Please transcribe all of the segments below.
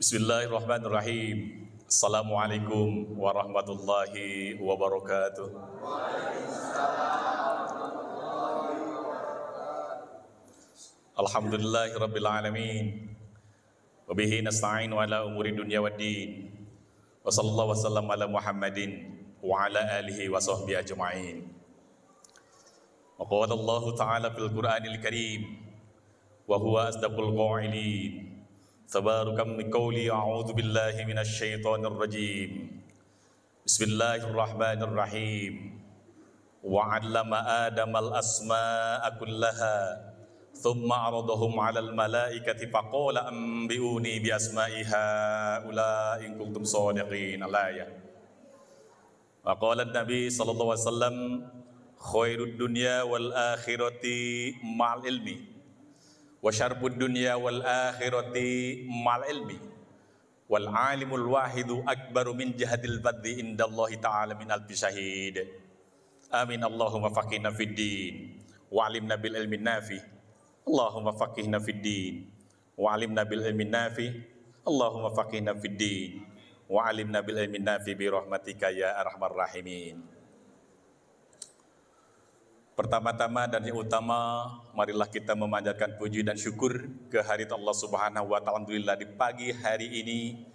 Bismillahirrahmanirrahim. Assalamualaikum warahmatullahi wabarakatuh. Alhamdulillahirabbil alamin. Wa bihi nasta'in ala umuri dunya waddin. Wa sallallahu wasallam ala Muhammadin wa ala alihi wa sahbihi ajma'in. Wa qala Allah ta'ala fil Qur'anil Karim wa huwa asdaqul qa'ilin. Tabarakam min qawli a'udzu billahi minasy syaithanir rajim. Bismillahirrahmanirrahim. Wa 'allama Adamal asma'a kullaha thumma 'aradahum 'alal malaikati faqala anbi'uni bi asma'i haula in kuntum shadiqin. Al-ayah. Wa qala an-nabi sallallahu alaihi wasallam khairud dunya wal akhirati ma'al ilmi wa syarbud dunya wal akhirati mal ilmi wal alimul wahidu akbaru min jahadil badhi indallahi ta'ala min alfi syahid. Amin. Allahumma faqihna fid din wa alimna bil ilmi nafi. Allahumma faqihna fid din wa alimna bil ilmi nafi. Allahumma faqihna fid din wa alimna bil ilmi nafi bi rahmatika ya arhamar rahimin. Pertama-tama dan yang utama, marilah kita memanjatkan puji dan syukur kehadirat Allah Subhanahu wa ta'ala. Alhamdulillah di pagi hari ini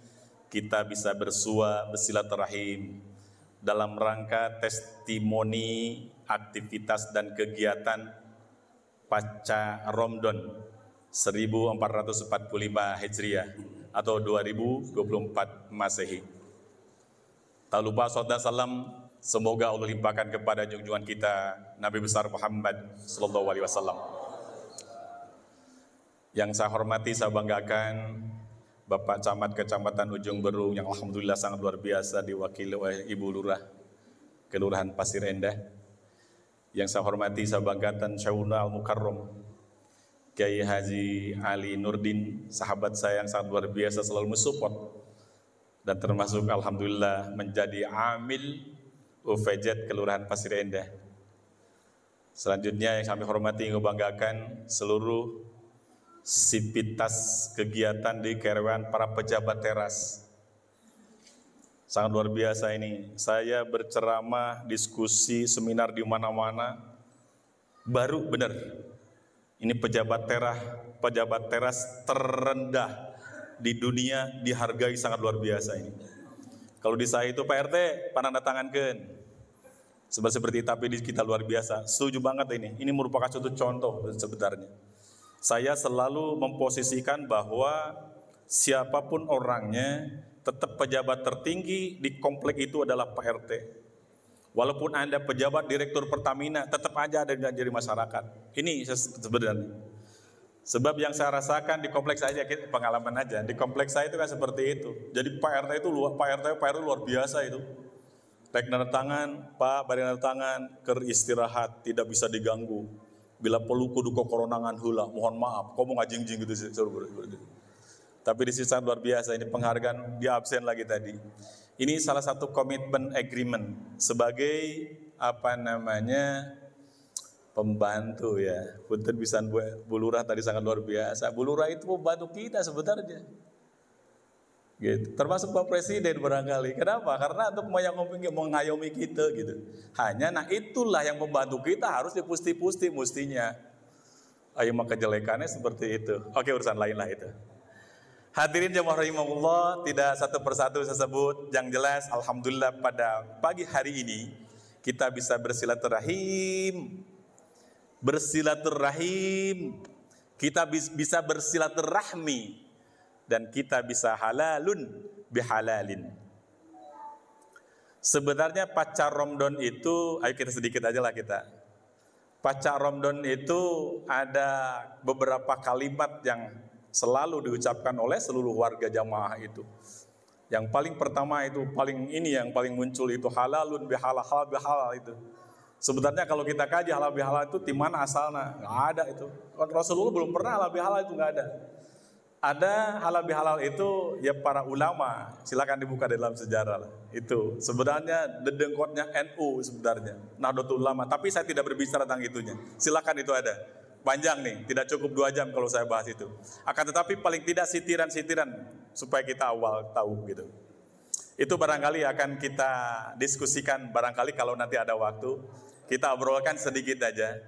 kita bisa bersilaturahim dalam rangka testimoni aktivitas dan kegiatan pasca Ramadan 1445 Hijriah atau 2024 Masehi. Tak lupa saudara salam semoga Allah limpahkan kepada junjungan kita Nabi besar Muhammad sallallahu alaihi wasallam. Yang saya hormati, saya banggakan Bapak Camat Kecamatan Ujung Berung yang alhamdulillah sangat luar biasa diwakili oleh Ibu Lurah Kelurahan Pasir Endah. Yang saya hormati, saya banggakan Syauna Al-Mukarram Kiai Haji Ali Nurdin, sahabat saya yang sangat luar biasa selalu mensupport dan termasuk alhamdulillah menjadi amil UVZ Kelurahan Pasir Endah. Selanjutnya yang kami hormati dan banggakan seluruh sivitas kegiatan di karyawan para pejabat teras. Sangat luar biasa ini. Saya berceramah, diskusi, seminar di mana-mana. Baru benar. Ini pejabat teras terendah di dunia dihargai sangat luar biasa ini. Kalau di saya itu Pak RT panandatangankeun. Seperti tapi di kita luar biasa. Setuju banget ini. Ini merupakan suatu contoh sebenarnya. Saya selalu memposisikan bahwa siapapun orangnya, tetap pejabat tertinggi di komplek itu adalah Pak RT. Walaupun Anda pejabat direktur Pertamina, tetap aja ada di masyarakat. Ini sebenarnya. Sebab yang saya rasakan di kompleks saya, pengalaman aja, di kompleks saya itu kan seperti itu. Jadi Pak RT itu luar biasa itu. Rek nanda tangan, Pak bari nanda tangan, ker istirahat, tidak bisa diganggu. Bila perlu kudu koronangan heula, mohon maaf, komo ngajing-jing gitu sih. Tapi di sisi luar biasa ini penghargaan, dia absen lagi tadi. Ini salah satu komitmen agreement sebagai pembantu ya. Punten pisan Bu Lurah tadi sangat luar biasa. Bu Lurah itu membantu kita sebenarnya. Gitu. Termasuk Pak Presiden barangkali. Kenapa? Karena untuk mengayomi kita gitu. Hanya itulah yang membantu kita harus dipusti-pusti mestinya. Ayo maka kejelekannya seperti itu. Oke, urusan lain lah itu. Hadirin jemaah rahimahullah, tidak satu persatu saya sebut. Yang jelas alhamdulillah pada pagi hari ini kita bisa bersilaturahim, kita bisa bersilaturahmi, dan kita bisa halalun bihalalin. Sebenarnya pasca Ramadan itu, ayo kita sedikit aja lah kita. Pasca Ramadan itu ada beberapa kalimat yang selalu diucapkan oleh seluruh warga jamaah itu. Yang paling pertama itu yang paling muncul itu halalun bihalal itu. Sebenarnya kalau kita kaji halal bihalal itu di mana asalnya? Nggak ada itu. Rasulullah belum pernah halal bihalal itu, nggak ada. Ada halal bihalal itu ya para ulama, silakan dibuka dalam sejarah lah. Itu sebenarnya dedengkotnya NU sebenarnya, Nahdlatul Ulama. Tapi saya tidak berbicara tentang itunya. Silakan, itu ada. Panjang nih, tidak cukup 2 jam kalau saya bahas itu. Akan tetapi paling tidak sitiran-sitiran supaya kita awal tahu gitu. Itu barangkali akan kita diskusikan barangkali kalau nanti ada waktu. Kita obrolkan sedikit aja.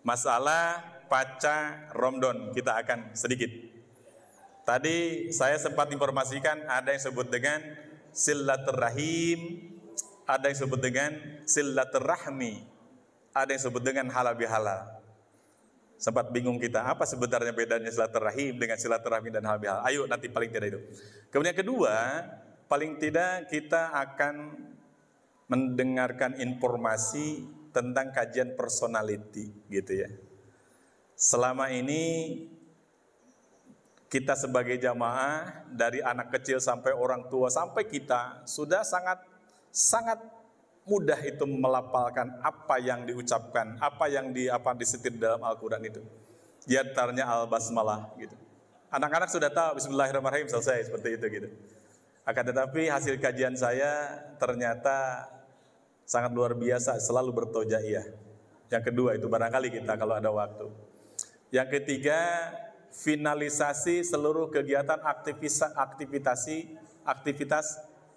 Masalah pasca Ramadan kita akan sedikit. Tadi saya sempat informasikan ada yang sebut dengan silaturahim, ada yang sebut dengan silaturahmi, ada yang sebut dengan halal bihalal. Sempat bingung kita, apa sebenarnya bedanya silaturahim dengan silaturahmi dan halal bihalal. Ayo nanti paling tidak itu. Kemudian kedua, paling tidak kita akan mendengarkan informasi tentang kajian personality gitu ya. Selama ini kita sebagai jamaah dari anak kecil sampai orang tua sampai kita sudah sangat mudah itu melafalkan apa yang diucapkan, apa yang disetir dalam Al-Quran itu. Di antaranya Al-Basmalah gitu. Anak-anak sudah tahu Bismillahirrahmanirrahim selesai seperti itu gitu. Akan tetapi hasil kajian saya ternyata sangat luar biasa, selalu bertojaiyah. Yang kedua itu barangkali kita kalau ada waktu. Yang ketiga, finalisasi seluruh kegiatan aktivitas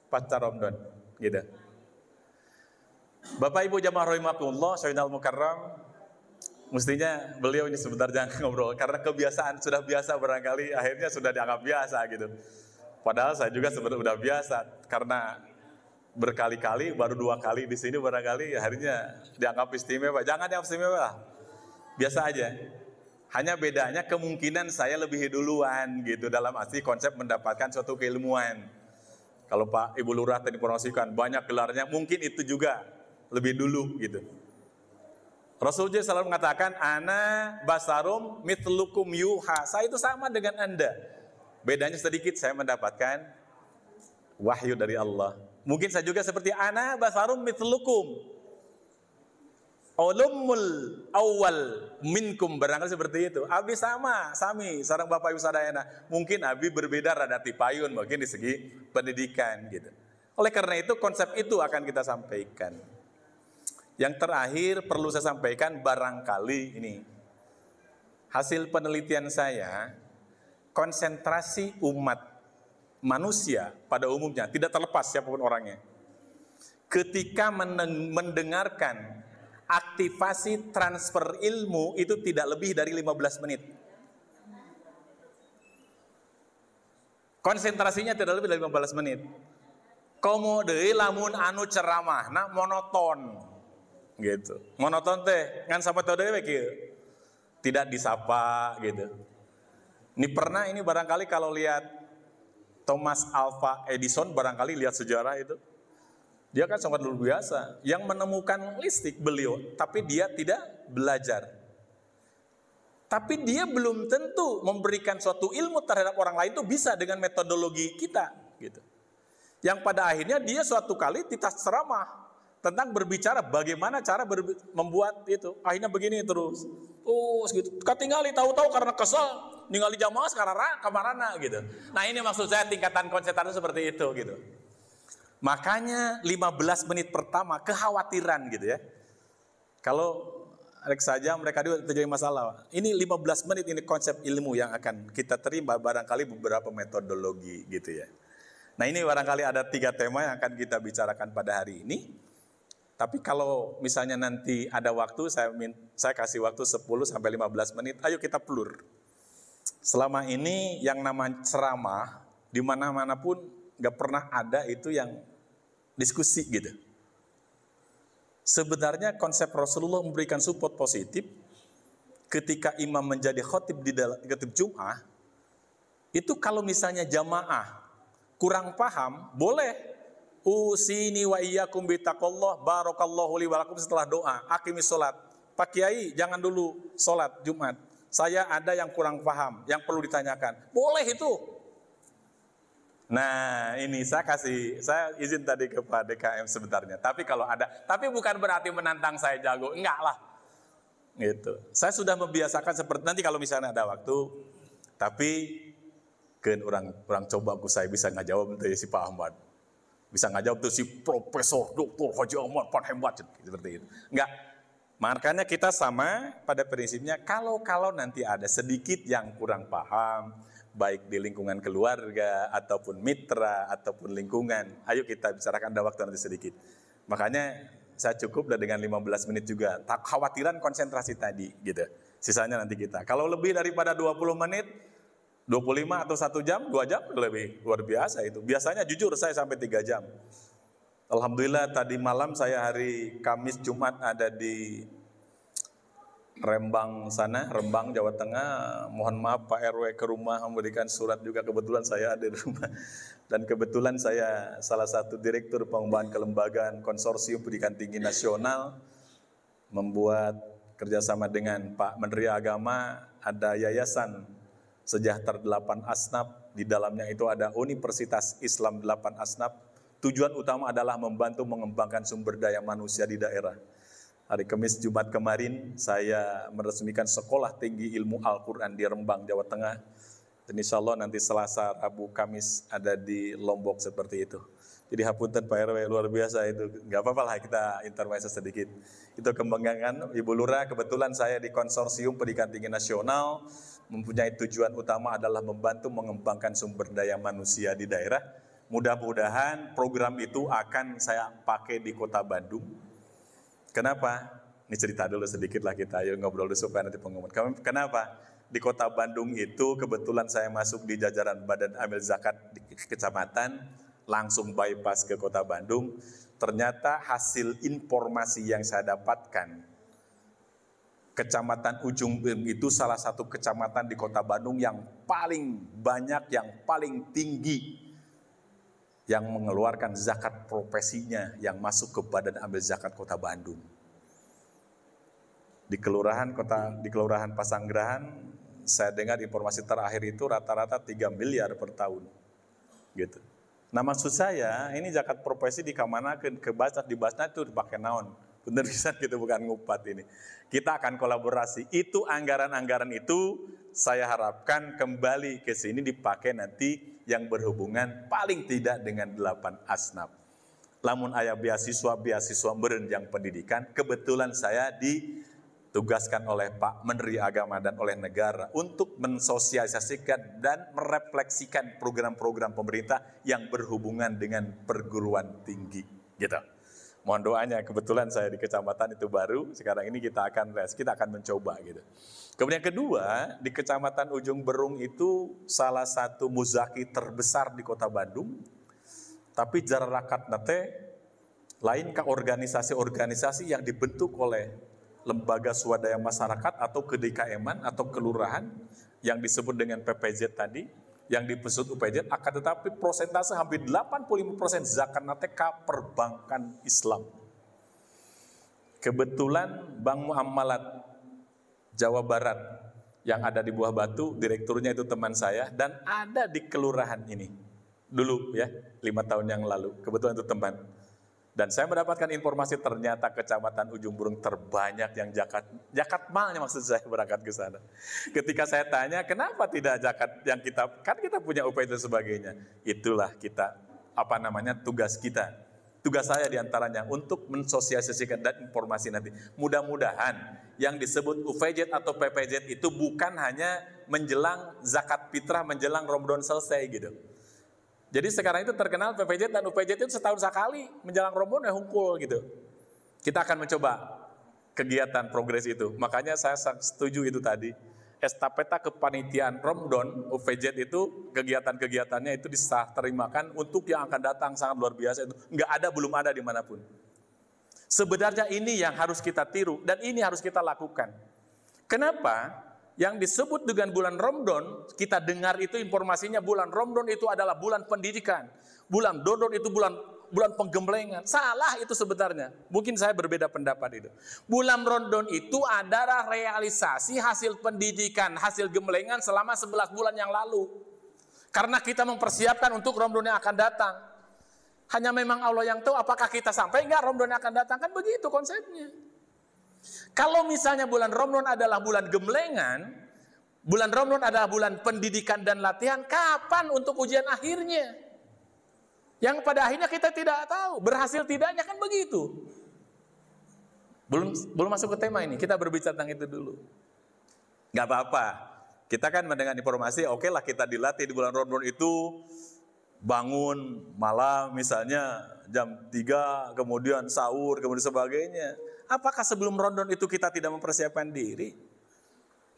pasca Ramadan gitu. Bapak Ibu jamaah rahimakumullah, Sayyidina Al-Mukarram, mestinya beliau ini sebentar jangan ngobrol karena kebiasaan sudah biasa barangkali akhirnya sudah dianggap biasa gitu. Padahal saya juga sebenarnya udah biasa karena berkali-kali baru 2 kali di sini barangkali akhirnya dianggap istimewa. Jangan dianggap istimewa, biasa aja. Hanya bedanya kemungkinan saya lebih duluan gitu dalam arti konsep mendapatkan suatu keilmuan. Kalau Pak Ibu Lurah tadi informasikan banyak gelarnya, mungkin itu juga lebih dulu gitu. Rasulullah selalu mengatakan, ana basarum mitlukum yuha. Saya itu sama dengan Anda. Bedanya sedikit, saya mendapatkan wahyu dari Allah. Mungkin saya juga seperti ana basarum mitlukum. Ulumul awal minkum, barangkali seperti itu. Abi sami, seorang Bapak Ibu sadayana. Mungkin Abi berbeda rada tipayun, mungkin di segi pendidikan gitu. Oleh karena itu konsep itu akan kita sampaikan. Yang terakhir perlu saya sampaikan barangkali ini. Hasil penelitian saya, konsentrasi umat manusia pada umumnya, tidak terlepas siapapun orangnya, ketika mendengarkan aktivasi transfer ilmu itu tidak lebih dari 15 menit. Konsentrasinya tidak lebih dari 15 menit. Komo deui lamun anu ceramah, nah monoton. Gitu. Monoton teh ngan sama teu dewe kieu. Tidak disapa gitu. Ini barangkali kalau lihat Thomas Alva Edison barangkali lihat sejarah itu. Dia kan sangat luar biasa yang menemukan listrik beliau, tapi dia tidak belajar. Tapi dia belum tentu memberikan suatu ilmu terhadap orang lain itu bisa dengan metodologi kita gitu. Yang pada akhirnya dia suatu kali titas ceramah tentang berbicara bagaimana cara membuat itu. Akhirnya begini terus gitu. Katingali tahu-tahu karena kesel ningali jamaah sekarang kamarana gitu. Nah ini maksud saya tingkatan konsentrasi seperti itu gitu. Makanya 15 menit pertama kekhawatiran gitu ya. Kalau saja mereka juga terjadi masalah. Ini 15 menit ini konsep ilmu yang akan kita terima barangkali beberapa metodologi gitu ya. Nah ini barangkali ada 3 tema yang akan kita bicarakan pada hari ini. Tapi kalau misalnya nanti ada waktu, saya kasih waktu 10-15 menit, ayo kita pelur. Selama ini yang namanya ceramah, di mana-mana pun gak pernah ada itu yang diskusi gitu. Sebenarnya konsep Rasulullah memberikan support positif ketika imam menjadi khotib di dalam khotib Jum'ah, itu kalau misalnya jamaah kurang paham, boleh usini wa iyyakum bitaqallah barakallahu li wa lakum setelah doa aqimis salat. Pak Kiai jangan dulu salat Jumat. Saya ada yang kurang paham, yang perlu ditanyakan. Boleh itu. Nah, ini saya izin tadi ke Pak DKM sebentarnya. Tapi kalau ada, tapi bukan berarti menantang saya jago, enggak lah. Gitu. Saya sudah membiasakan seperti nanti kalau misalnya ada waktu, tapi kan orang coba saya bisa ngajawab dari si Pak Ahmad. Bisa ngajawab tuh si Profesor Dr. Haji Ahmad Pan hebat seperti itu. Enggak. Makanya kita sama pada prinsipnya kalau nanti ada sedikit yang kurang paham, baik di lingkungan keluarga, ataupun mitra, ataupun lingkungan. Ayo kita bicarakan, ada waktu nanti sedikit. Makanya saya cukup dengan 15 menit juga. Tak khawatiran konsentrasi tadi gitu. Sisanya nanti kita. Kalau lebih daripada 20 menit, 25 atau 1 jam, 2 jam lebih luar biasa itu. Biasanya jujur saya sampai 3 jam. Alhamdulillah tadi malam saya hari Kamis Jumat ada di Rembang sana, Rembang Jawa Tengah. Mohon maaf Pak RW ke rumah memberikan surat juga, kebetulan saya ada di rumah. Dan kebetulan saya salah satu direktur pengembangan kelembagaan Konsorsium Pendidikan Tinggi Nasional, membuat kerjasama dengan Pak Menteri Agama, ada Yayasan Sejahtera 8 Asnaf, di dalamnya itu ada Universitas Islam 8 Asnaf. Tujuan utama adalah membantu mengembangkan sumber daya manusia di daerah. Hari Kamis Jumat kemarin saya meresmikan Sekolah Tinggi Ilmu Al-Quran di Rembang, Jawa Tengah. Dan insya Allah nanti Selasa, Rabu, Kamis ada di Lombok seperti itu. Jadi hapunten Pak RW, luar biasa itu. Gak apa-apa lah kita intermezzo sedikit. Itu kembangan Ibu Lurah, kebetulan saya di Konsorsium Pendidikan Tinggi Nasional, mempunyai tujuan utama adalah membantu mengembangkan sumber daya manusia di daerah. Mudah-mudahan program itu akan saya pakai di Kota Bandung. Kenapa? Ini cerita dulu sedikit lah kita, ayo ngobrol dulu supaya nanti pengumuman. Kenapa? Di Kota Bandung itu kebetulan saya masuk di jajaran Badan Amil Zakat di kecamatan, langsung bypass ke Kota Bandung. Ternyata hasil informasi yang saya dapatkan, Kecamatan Ujung Berung itu salah satu kecamatan di Kota Bandung yang paling banyak, yang paling tinggi yang mengeluarkan zakat profesinya yang masuk ke Badan Amil Zakat Kota Bandung. Di Kelurahan Pasanggerahan, saya dengar informasi terakhir itu rata-rata 3 miliar per tahun. Gitu. Nah maksud saya, ini zakat profesi di kamana ke Basnas, di Basnas itu dipakai naon. Bener bisa gitu, bukan ngupat ini. Kita akan kolaborasi. Itu anggaran-anggaran itu saya harapkan kembali ke sini dipakai nanti yang berhubungan paling tidak dengan 8 asnaf. Lamun aya beasiswa merenjang pendidikan, kebetulan saya ditugaskan oleh Pak Menteri Agama dan oleh negara untuk mensosialisasikan dan merefleksikan program-program pemerintah yang berhubungan dengan perguruan tinggi. Gitu. Mohon doanya, kebetulan saya di kecamatan itu baru, sekarang ini kita akan mencoba gitu. Kemudian kedua, di Kecamatan Ujung Berung itu salah satu muzaki terbesar di Kota Bandung, tapi jararakat nate lain ke organisasi-organisasi yang dibentuk oleh lembaga swadaya masyarakat atau kedikaiman atau kelurahan yang disebut dengan PPZ tadi, yang dimaksud UPZ, akan tetapi prosentase hampir 85% zakat nate ka perbankan Islam. Kebetulan Bank Muamalat Jawa Barat yang ada di Buah Batu, direkturnya itu teman saya dan ada di kelurahan ini dulu ya, 5 tahun yang lalu, kebetulan itu teman. Dan saya mendapatkan informasi ternyata Kecamatan Ujung Berung terbanyak yang zakat malnya, maksud saya berangkat ke sana. Ketika saya tanya kenapa tidak zakat yang kita punya UPZ dan sebagainya, itulah tugas kita. Tugas saya diantaranya untuk mensosialisasikan dan informasi nanti. Mudah-mudahan yang disebut UPZ atau PPZ itu bukan hanya menjelang zakat fitrah, menjelang Ramadan selesai gitu. Jadi sekarang itu terkenal PPZ dan UPZ itu setahun sekali menjelang Ramadan hungkul gitu. Kita akan mencoba kegiatan progres itu. Makanya saya setuju itu tadi. Estafeta kepanitiaan Ramadan UPZ itu kegiatan-kegiatannya itu diterimakan untuk yang akan datang, sangat luar biasa itu. Belum ada dimanapun. Sebenarnya ini yang harus kita tiru dan ini harus kita lakukan. Kenapa? Yang disebut dengan bulan Ramadan, kita dengar itu informasinya bulan Ramadan itu adalah bulan pendidikan. Bulan Ramadan itu bulan penggemblengan. Salah itu sebenarnya. Mungkin saya berbeda pendapat itu. Bulan Ramadan itu adalah realisasi hasil pendidikan, hasil gemblengan selama 11 bulan yang lalu. Karena kita mempersiapkan untuk Ramadan yang akan datang. Hanya memang Allah yang tahu apakah kita sampai enggak Ramadan yang akan datang, kan begitu konsepnya. Kalau misalnya bulan Ramadan adalah bulan gemblengan, bulan Ramadan adalah bulan pendidikan dan latihan, kapan untuk ujian akhirnya? Yang pada akhirnya kita tidak tahu, berhasil tidaknya, kan begitu. Belum masuk ke tema ini, kita berbicara tentang itu dulu. Gak apa-apa, Kita kan mendengar informasi, oke lah kita dilatih di bulan Ramadan itu bangun malam misalnya jam 3, kemudian sahur, kemudian sebagainya. Apakah sebelum Ramadan itu kita tidak mempersiapkan diri?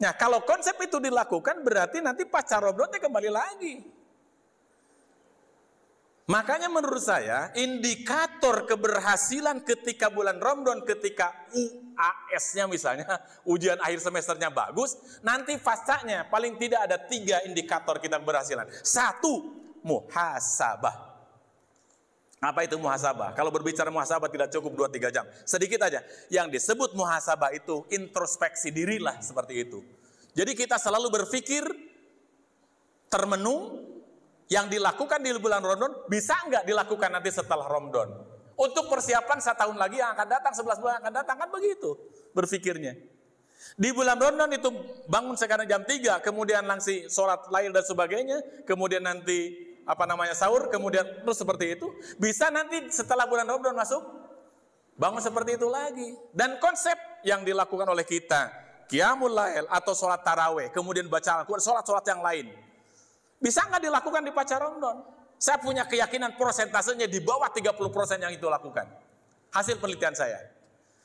Nah, kalau konsep itu dilakukan berarti nanti pasca Ramadannya kembali lagi. Makanya menurut saya indikator keberhasilan ketika bulan Ramadan, ketika UAS-nya misalnya ujian akhir semesternya bagus, nanti pascanya paling tidak ada 3 indikator kita keberhasilan. 1, muhasabah. Apa itu muhasabah? Kalau berbicara muhasabah tidak cukup 2-3 jam. Sedikit aja. Yang disebut muhasabah itu introspeksi dirilah seperti itu. Jadi kita selalu berpikir termenung yang dilakukan di bulan Ramadan bisa enggak dilakukan nanti setelah Ramadan. Untuk persiapan 1 tahun lagi yang akan datang, 11 bulan akan datang, kan begitu berpikirnya. Di bulan Ramadan itu bangun sekarang jam 3, kemudian langsung sholat lail dan sebagainya, kemudian nanti sahur, kemudian terus seperti itu. Bisa nanti setelah bulan Ramadan masuk, bangun seperti itu lagi. Dan konsep yang dilakukan oleh kita, qiyamul lail atau sholat taraweh, kemudian baca Al-Quran, sholat-sholat yang lain, bisa nggak dilakukan di pasca Ramadan? Saya punya keyakinan persentasenya di bawah 30% yang itu lakukan. Hasil penelitian saya.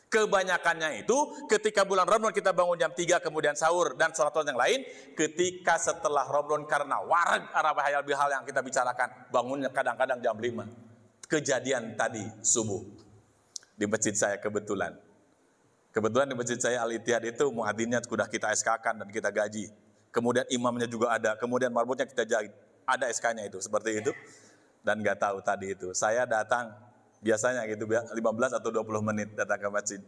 Kebanyakannya itu ketika bulan Ramadan kita bangun jam 3 kemudian sahur dan sholat yang lain. Ketika setelah Ramadan karena warag arabahayal bihal yang kita bicarakan, bangunnya kadang-kadang jam 5. Kejadian tadi subuh di masjid saya kebetulan di masjid saya Al-Ittihad itu muadzinnya sudah kita SK-kan dan kita gaji. Kemudian imamnya juga ada, kemudian marbotnya kita jahit, ada SK-nya itu, seperti itu. Dan nggak tahu tadi itu, saya datang biasanya gitu 15 atau 20 menit datang ke masjid,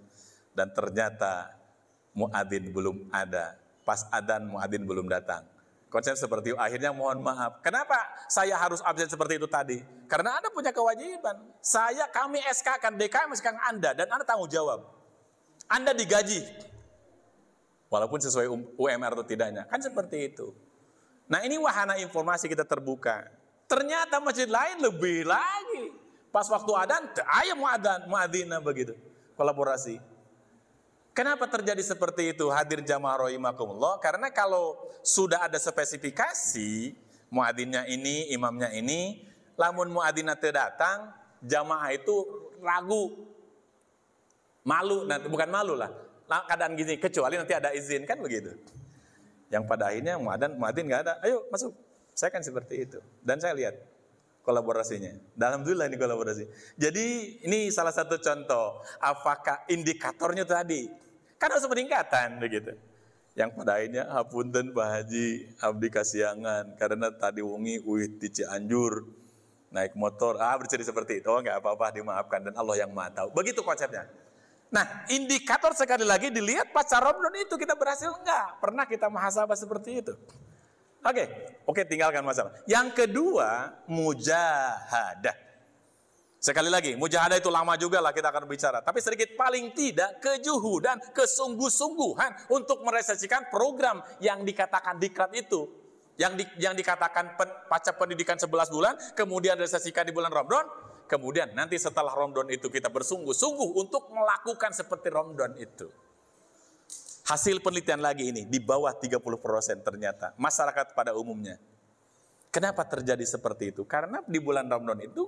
dan ternyata muadzin belum ada, pas adzan muadzin belum datang. Konsep seperti itu, akhirnya mohon maaf. Kenapa saya harus absen seperti itu tadi? Karena Anda punya kewajiban. Kami SK-kan, DKM SK-kan Anda, dan Anda tanggung jawab. Anda digaji. Walaupun sesuai UMR atau tidaknya. Kan seperti itu. Nah ini wahana informasi kita terbuka. Ternyata masjid lain lebih lagi. Pas waktu adzan, ayo muadzina begitu. Kolaborasi. Kenapa terjadi seperti itu? Hadir jamaah rahimakumullah. Karena kalau sudah ada spesifikasi, muadzinnya ini, imamnya ini, lamun muadzina tidak datang, jamaah itu ragu. Malu, nanti bukan malu lah. Keadaan gini, kecuali nanti ada izin, kan begitu. Yang pada akhirnya muadzin nggak ada, ayo masuk. Saya kan seperti itu. Dan saya lihat kolaborasinya. Alhamdulillah ini kolaborasi. Jadi ini salah satu contoh. Apakah indikatornya tadi? Kan harus peningkatan begitu. Yang pada akhirnya, hapunten Pak Haji, abdi kasiangan. Karena tadi wengi di Cianjur, naik motor, bercerita seperti itu. Oh nggak apa-apa, dimaafkan. Dan Allah yang maha tahu. Begitu konsepnya. Nah, indikator sekali lagi dilihat pasca Ramadan itu kita berhasil enggak? Pernah kita muhasabah seperti itu? Oke, tinggalkan masalah. Yang kedua, mujahadah. Sekali lagi, mujahadah itu lama juga lah kita akan bicara. Tapi sedikit paling tidak kejuhudan, kesungguh-sungguhan untuk merealisasikan program yang dikatakan diklat itu. Yang dikatakan pasca pendidikan 11 bulan, kemudian realisasikan di bulan Ramadan. Kemudian nanti setelah Ramadan itu kita bersungguh-sungguh untuk melakukan seperti Ramadan itu. Hasil penelitian lagi ini di bawah 30% ternyata masyarakat pada umumnya. Kenapa terjadi seperti itu? Karena di bulan Ramadan itu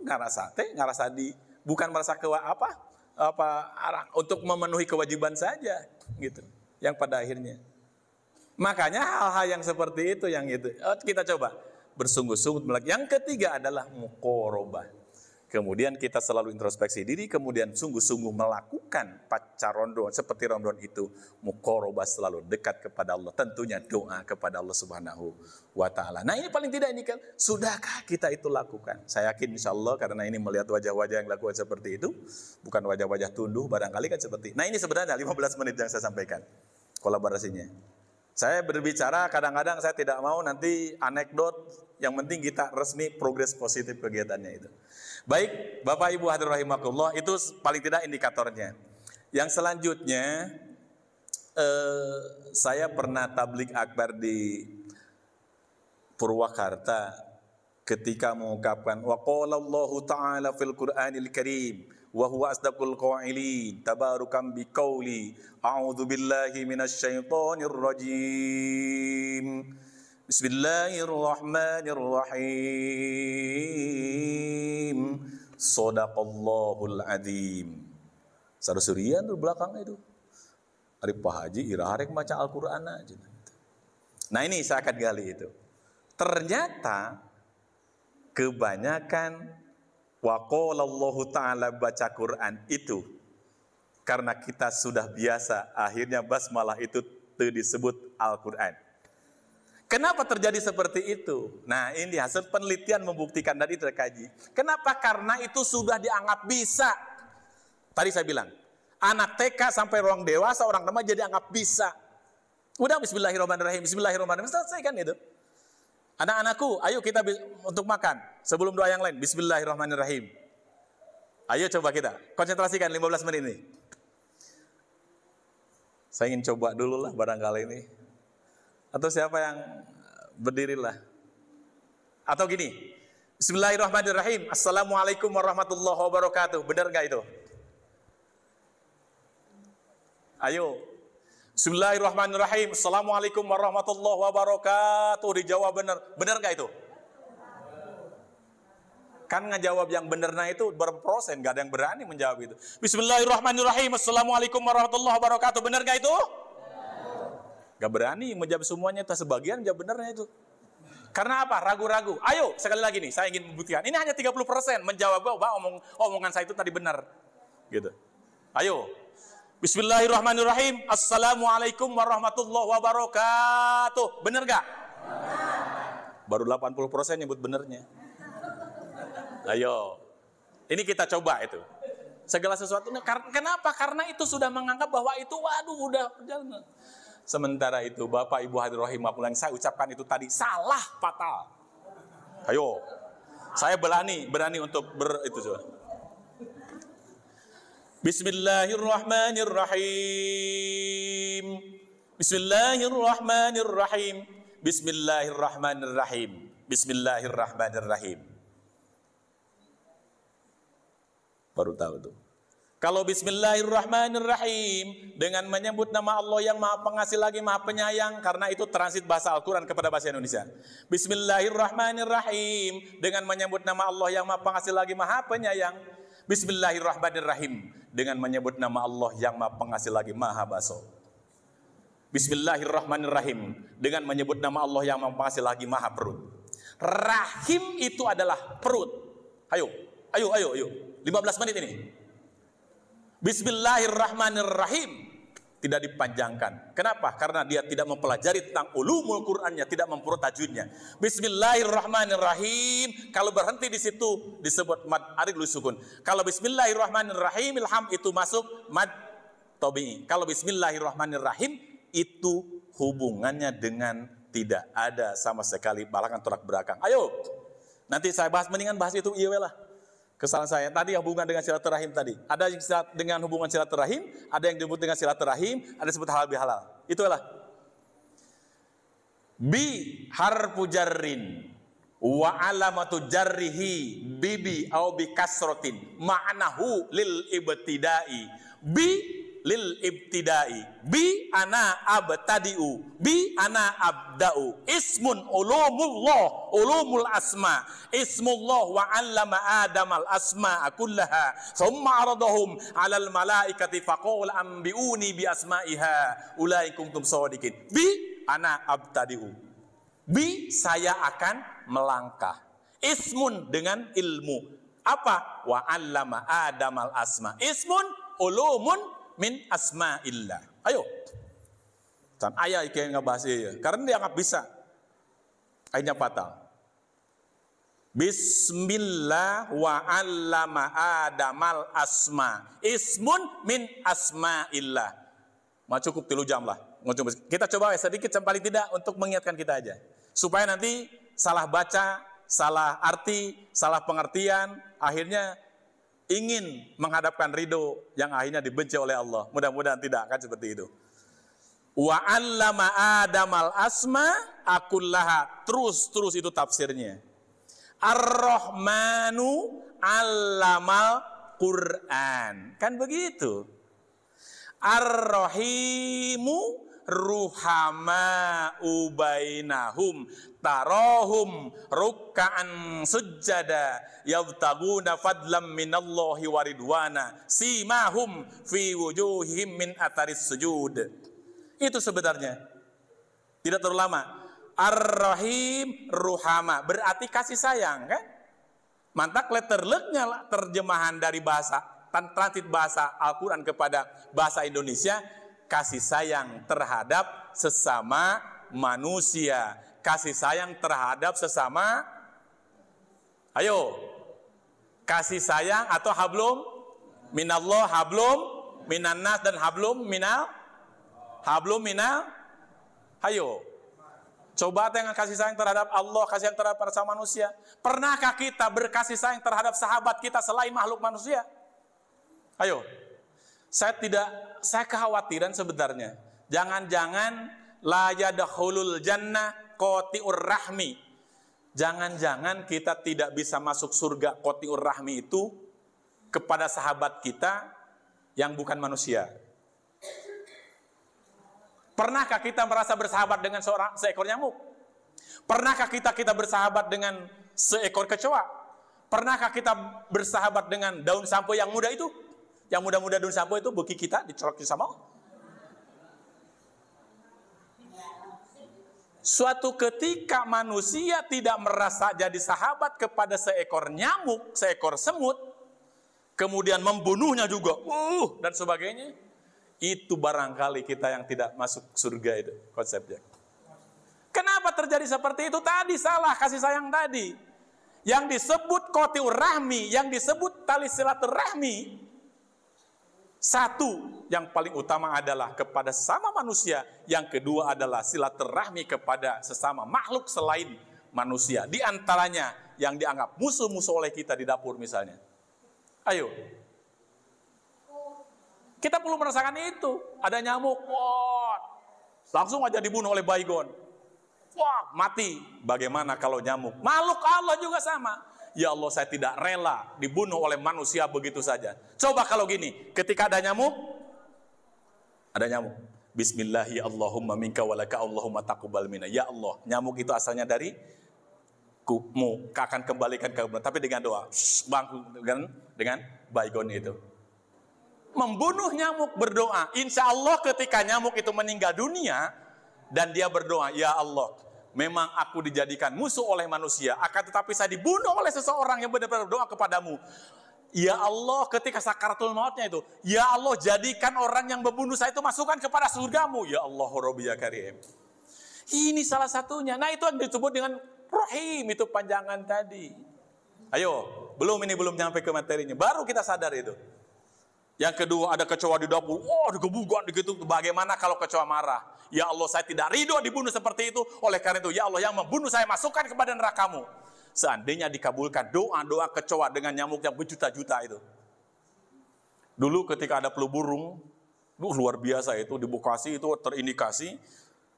bukan merasa untuk memenuhi kewajiban saja gitu. Yang pada akhirnya. Makanya hal-hal yang seperti itu kita coba bersungguh-sungguh melakukan. Yang ketiga adalah muqarabah. Kemudian kita selalu introspeksi diri, kemudian sungguh-sungguh melakukan pasca Ramadan seperti Ramadan itu, muqarabah selalu dekat kepada Allah, tentunya doa kepada Allah Subhanahu wa taala. Nah, ini paling tidak ini kan sudahkah kita itu lakukan? Saya yakin insyaallah karena ini melihat wajah-wajah yang lakukan seperti itu, bukan wajah-wajah tunduh barangkali kan seperti. Nah, ini sebenarnya 15 menit yang saya sampaikan kolaborasinya. Saya berbicara kadang-kadang saya tidak mau nanti anekdot, yang penting kita resmi progres positif kegiatannya itu. Baik, Bapak Ibu hadirin rahimakumullah, itu paling tidak indikatornya. Yang selanjutnya, saya pernah tablik akbar di Purwakarta ketika mengucapkan wa qala Allahu ta'ala fil Qur'anil Karim wa huwa asdaqul qailin tabarukan biqauli a'udzu billahi minasy syaithanir rajim bismillahirrahmanirrahim sadaqallahul adzim. Sarusurian tuh belakang itu Arif Pak Haji irarek baca Al-Qur'an aja. Nah ini saya akan gali itu. Ternyata kebanyakan wa qala Allahu ta'ala baca Quran itu karena kita sudah biasa, akhirnya basmalah itu disebut Al-Quran. Kenapa terjadi seperti itu? Nah ini hasil penelitian membuktikan dari terkaji. Kenapa? Karena itu sudah dianggap bisa. Tadi saya bilang, anak TK sampai orang dewasa, orang remaja jadi anggap bisa. Udah bismillahirrahmanirrahim, bismillahirrahmanirrahim, selesai kan itu. Anak-anakku, ayo kita untuk makan. Sebelum doa yang lain, bismillahirrahmanirrahim. Ayo coba kita, konsentrasikan 15 menit ini. Saya ingin coba dulu lah barangkali ini. Atau siapa yang berdirilah. Atau gini, bismillahirrahmanirrahim, assalamualaikum warahmatullahi wabarakatuh. Benar gak itu? Ayo, bismillahirrahmanirrahim, assalamualaikum warahmatullahi wabarakatuh. Dijawab benar, benar gak itu? Kan ngejawab yang benernya itu berapa persen? Gak ada yang berani menjawab itu. Bismillahirrahmanirrahim, assalamualaikum warahmatullahi wabarakatuh. Benar gak itu? Gak berani menjawab semuanya, itu sebagian menjawab benernya itu. Karena apa? Ragu-ragu. Ayo, sekali lagi nih, saya ingin membuktikan. Ini hanya 30% menjawab bahwa omongan saya itu tadi benar. Gitu. Ayo. Bismillahirrahmanirrahim. Assalamualaikum warahmatullahi wabarakatuh. Bener gak? Baru 80% nyebut benernya. Ayo. Ini kita coba itu. Segala sesuatu. Kenapa? Karena itu sudah menganggap bahwa itu waduh udah berjalan. Sementara itu Bapak Ibu hadirin rahimahullah yang saya ucapkan itu tadi salah fatal. Ayo. Saya berani untuk itu coba. Bismillahirrahmanirrahim. Bismillahirrahmanirrahim. Bismillahirrahmanirrahim. Bismillahirrahmanirrahim. Baru tahu tuh. Kalau bismillahirrahmanirrahim dengan menyebut nama Allah yang Maha Pengasih lagi Maha Penyayang, karena itu transit bahasa Al-Qur'an kepada bahasa Indonesia. Bismillahirrahmanirrahim dengan menyebut nama Allah yang Maha Pengasih lagi Maha Penyayang. Bismillahirrahmanirrahim dengan menyebut nama Allah yang Maha Pengasih lagi Maha Baso. Bismillahirrahmanirrahim dengan menyebut nama Allah yang Maha Pengasih lagi Maha Perut. Rahim itu adalah perut. Ayo. 15 menit ini. Bismillahirrahmanirrahim tidak dipanjangkan. Kenapa? Karena dia tidak mempelajari tentang ulumul Qur'annya, tidak memperut tajwidnya. Bismillahirrahmanirrahim kalau berhenti di situ disebut mad arid sukun. Kalau bismillahirrahmanirrahim ilham itu masuk mad tabi'i. Kalau bismillahirrahmanirrahim itu hubungannya dengan tidak ada sama sekali belakang tolak belakang. Ayo. Nanti saya bahas mendingan bahas itu iya lah. Kesalahan saya tadi yang hubungan dengan silaturahim tadi. Ada yang dengan hubungan silaturahim, ada yang disebut dengan silaturahim, ada disebut halal bihalal. Itulah. Bi harfu jarrin wa alamatu jarrihi bibi au bi kasrotin ma'nahu lil ibtidai. Bi lil ibtidai. Bi ana abtadi'u. Bi ana abda'u. Ismun ulumullah, ulumul asma. Ismullah wa 'allama Adamal asma'a kullaha. Thumma 'aradahum 'alal malaikati faqala anbi'uni bi asma'iha. Ulai kuntum shadiqin. Bi ana abtadi'u. Bi saya akan melangkah. Ismun dengan ilmu. Apa? Wa 'allama Adamal asma. Ismun ulumun min asma'illah. Ayo. Dan ayah yang ngebahas ya. Karena dia nggak bisa. Ayahnya fatal. Bismillah wa 'allama Adamal asma. Ismun min asma'illah. Mau cukup 3 jam lah. Kita coba sedikit paling tidak untuk mengingatkan kita aja. Supaya nanti salah baca, salah arti, salah pengertian, akhirnya ingin menghadapkan ridho yang akhirnya dibenci oleh Allah. Mudah-mudahan tidak akan seperti itu. Wa 'allama Adamal asma akullaha. Terus itu tafsirnya. Ar-Rahmanu 'allamal Qur'an. Kan begitu. Ar-Rahimu ruhama'u bainahum tarahum ruk'an sujjada yabtaguna fadlam minallahi waridwana simahum fi wujuhihim min atharis sujud. Itu sebenarnya. Tidak terlalu lama. Ar-Rahim ruhama berarti kasih sayang, kan? Mantak letter leknya terjemahan dari bahasa transit bahasa Al-Quran kepada bahasa Indonesia, kasih sayang terhadap sesama manusia, kasih sayang terhadap sesama, ayo, kasih sayang atau hablum minallah, hablum minannas, dan hablum minal, ayo, coba dengan kasih sayang terhadap Allah, kasih sayang terhadap para manusia. Pernahkah kita berkasih sayang terhadap sahabat kita selain makhluk manusia? Ayo, saya kekhawatiran sebenarnya. Jangan-jangan la yadkhulul jannah qati'ur rahmi. Jangan-jangan kita tidak bisa masuk surga qati'ur rahmi itu kepada sahabat kita yang bukan manusia. Pernahkah kita merasa bersahabat dengan seekor nyamuk? Pernahkah kita bersahabat dengan seekor kecoa? Pernahkah kita bersahabat dengan daun sampo yang muda itu? Yang muda-muda daun sampo itu buki kita dicolokin sama. Suatu ketika manusia tidak merasa jadi sahabat kepada seekor nyamuk, seekor semut, kemudian membunuhnya juga, dan sebagainya. Itu barangkali kita yang tidak masuk surga itu konsepnya. Kenapa terjadi seperti itu? Tadi salah kasih sayang tadi. Yang disebut qati'ur rahmi, yang disebut tali silaturahmi, satu yang paling utama adalah kepada sesama manusia, yang kedua adalah silaturahmi kepada sesama makhluk selain manusia. Di antaranya yang dianggap musuh-musuh oleh kita di dapur misalnya. Ayo. Kita perlu merasakan itu. Ada nyamuk, wah, langsung aja dibunuh oleh baygon. Wah, mati. Bagaimana kalau nyamuk? Makhluk Allah juga sama. Ya Allah, saya tidak rela dibunuh oleh manusia begitu saja. Coba kalau gini, ketika ada nyamuk, Bismillahi Allahumma minka walaka Allahumma taqabbal minna. Ya Allah, nyamuk itu asalnya dari mu, akan kembalikan ke tapi dengan doa. Dengan baygon itu. Membunuh nyamuk, berdoa. Insya Allah ketika nyamuk itu meninggal dunia dan dia berdoa, ya Allah, memang aku dijadikan musuh oleh manusia, akan tetapi saya dibunuh oleh seseorang yang benar-benar berdoa kepadamu. Ya Allah, ketika sakaratul mautnya itu, ya Allah, jadikan orang yang membunuh saya itu masukkan kepada surgamu. Ya Allah, Rabbi ya Karim. Ini salah satunya. Nah, itu yang disebut dengan Rahim, itu panjangan tadi. Ayo, belum nyampe ke materinya, baru kita sadar itu. Yang kedua, ada kecoa di dapur, digebukan begitu. Bagaimana kalau kecoa marah? Ya Allah, saya tidak ridho dibunuh seperti itu. Oleh karena itu, ya Allah, yang membunuh saya masukkan kepada nerakamu. Seandainya dikabulkan doa-doa kecoa dengan nyamuk yang berjuta-juta itu. Dulu ketika ada flu burung, luar biasa itu, di Bekasi itu terindikasi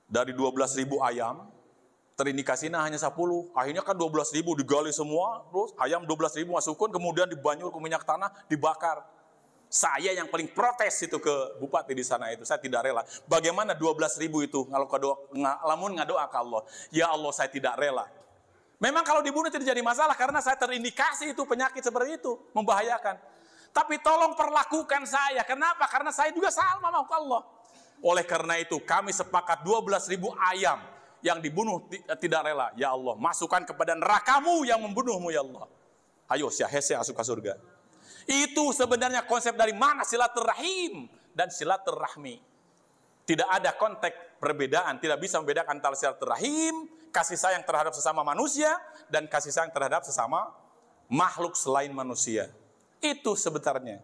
dari 12.000 ayam, terindikasinya hanya 10. Akhirnya kan 12.000 digali semua, terus ayam 12.000 masukkan, kemudian dibanyur ke minyak tanah, dibakar. Saya yang paling protes itu ke bupati di sana itu. Saya tidak rela. Bagaimana 12.000 itu kalau lamun ngadoa ke Allah. Ya Allah, saya tidak rela. Memang kalau dibunuh tidak jadi masalah karena saya terindikasi itu penyakit seperti itu, membahayakan. Tapi tolong perlakukan saya. Kenapa? Karena saya juga sama mau ke Allah. Oleh karena itu kami sepakat 12.000 ayam yang dibunuh tidak rela. Ya Allah, masukkan kepada nerakamu yang membunuhmu ya Allah. Ayo saya masuk ke surga. Itu sebenarnya konsep dari mana silaturahim dan silaturahmi. Tidak ada konteks perbedaan, tidak bisa membedakan antara silaturahim, kasih sayang terhadap sesama manusia, dan kasih sayang terhadap sesama makhluk selain manusia. Itu sebenarnya.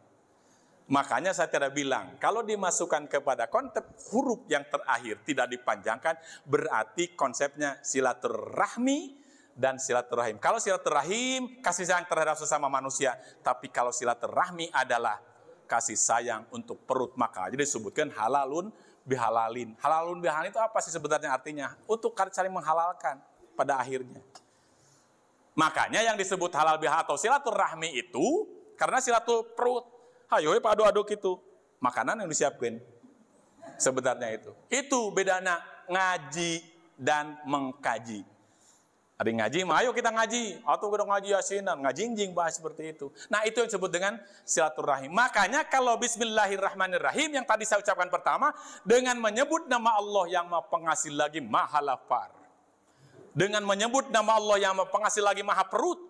Makanya saya tidak bilang, kalau dimasukkan kepada konteks huruf yang terakhir, tidak dipanjangkan, berarti konsepnya silaturahmi dan silaturahim. Kalau silaturahim, kasih sayang terhadap sesama manusia. Tapi kalau silaturahmi adalah kasih sayang untuk perut makan. Jadi disebutkan halalun bihalalin. Halalun bihalalin itu apa sih sebenarnya artinya? Untuk saling menghalalkan pada akhirnya. Makanya yang disebut halal bihalal atau silaturahmi itu karena silatul perut. Hayo adu-adu gitu. Makanan yang disiapkan. Sebenarnya itu. Itu bedanya ngaji dan mengkaji. Ada yang ngaji, ayo kita ngaji. Atau kita ngaji yasinan, ngajinjing bahas seperti itu. Nah itu yang disebut dengan silaturahim. Makanya kalau bismillahirrahmanirrahim yang tadi saya ucapkan pertama, dengan menyebut nama Allah yang maha pengasih lagi maha lapar. Dengan menyebut nama Allah yang maha pengasih lagi maha perut.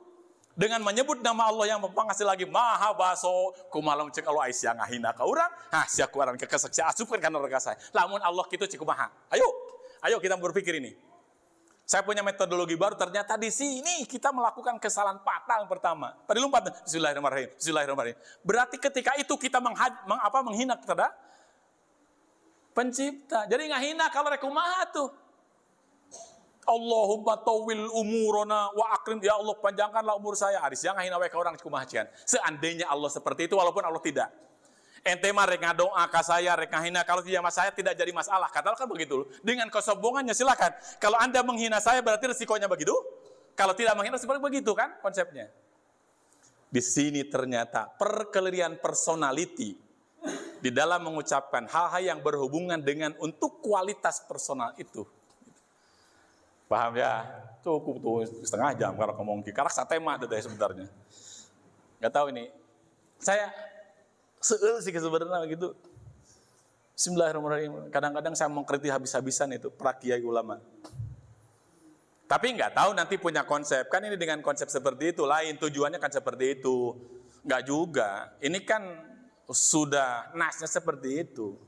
Dengan menyebut nama Allah yang maha pengasih lagi maha baso. Kumalam cek Allah aisyah ngahina ka urang. Siak orang kekesak si asupkan karena rega saya. Lamun Allah gitu ciku maha. Ayo kita berpikir ini. Saya punya metodologi baru, ternyata di sini kita melakukan kesalahan fatal pertama. Tadi lompat, Bismillahirrahmanirrahim. Berarti ketika itu kita menghina kepada pencipta. Jadi nggak hina kalau rekumaha tuh. Allahumma tawil umurona wa akrim. Ya Allah panjangkanlah umur saya. Aris yang ngahina weka orang kumaha cian. Seandainya Allah seperti itu, walaupun Allah tidak. Ente mah rek ngadoa ka saya, rek ngahina, kalau tidak mas saya tidak jadi masalah. Katakan begitu. Dengan kesombongannya silakan. Kalau Anda menghina saya berarti resikonya begitu. Kalau tidak menghina seperti begitu kan konsepnya. Di sini ternyata perkeliruan personality di dalam mengucapkan hal-hal yang berhubungan dengan untuk kualitas personal itu. Paham ya? Cukup tuh setengah jam kalau ngomong karena satema deh sebenarnya. Gak tahu ini. Saya seul sih sebenarnya gitu. Bismillahirrahmanirrahim. Kadang-kadang saya mengkritik habis-habisan itu para kiai ulama. Tapi nggak tahu nanti punya konsep. Kan ini dengan konsep seperti itu lain tujuannya kan seperti itu. Nggak juga. Ini kan sudah nasnya seperti itu.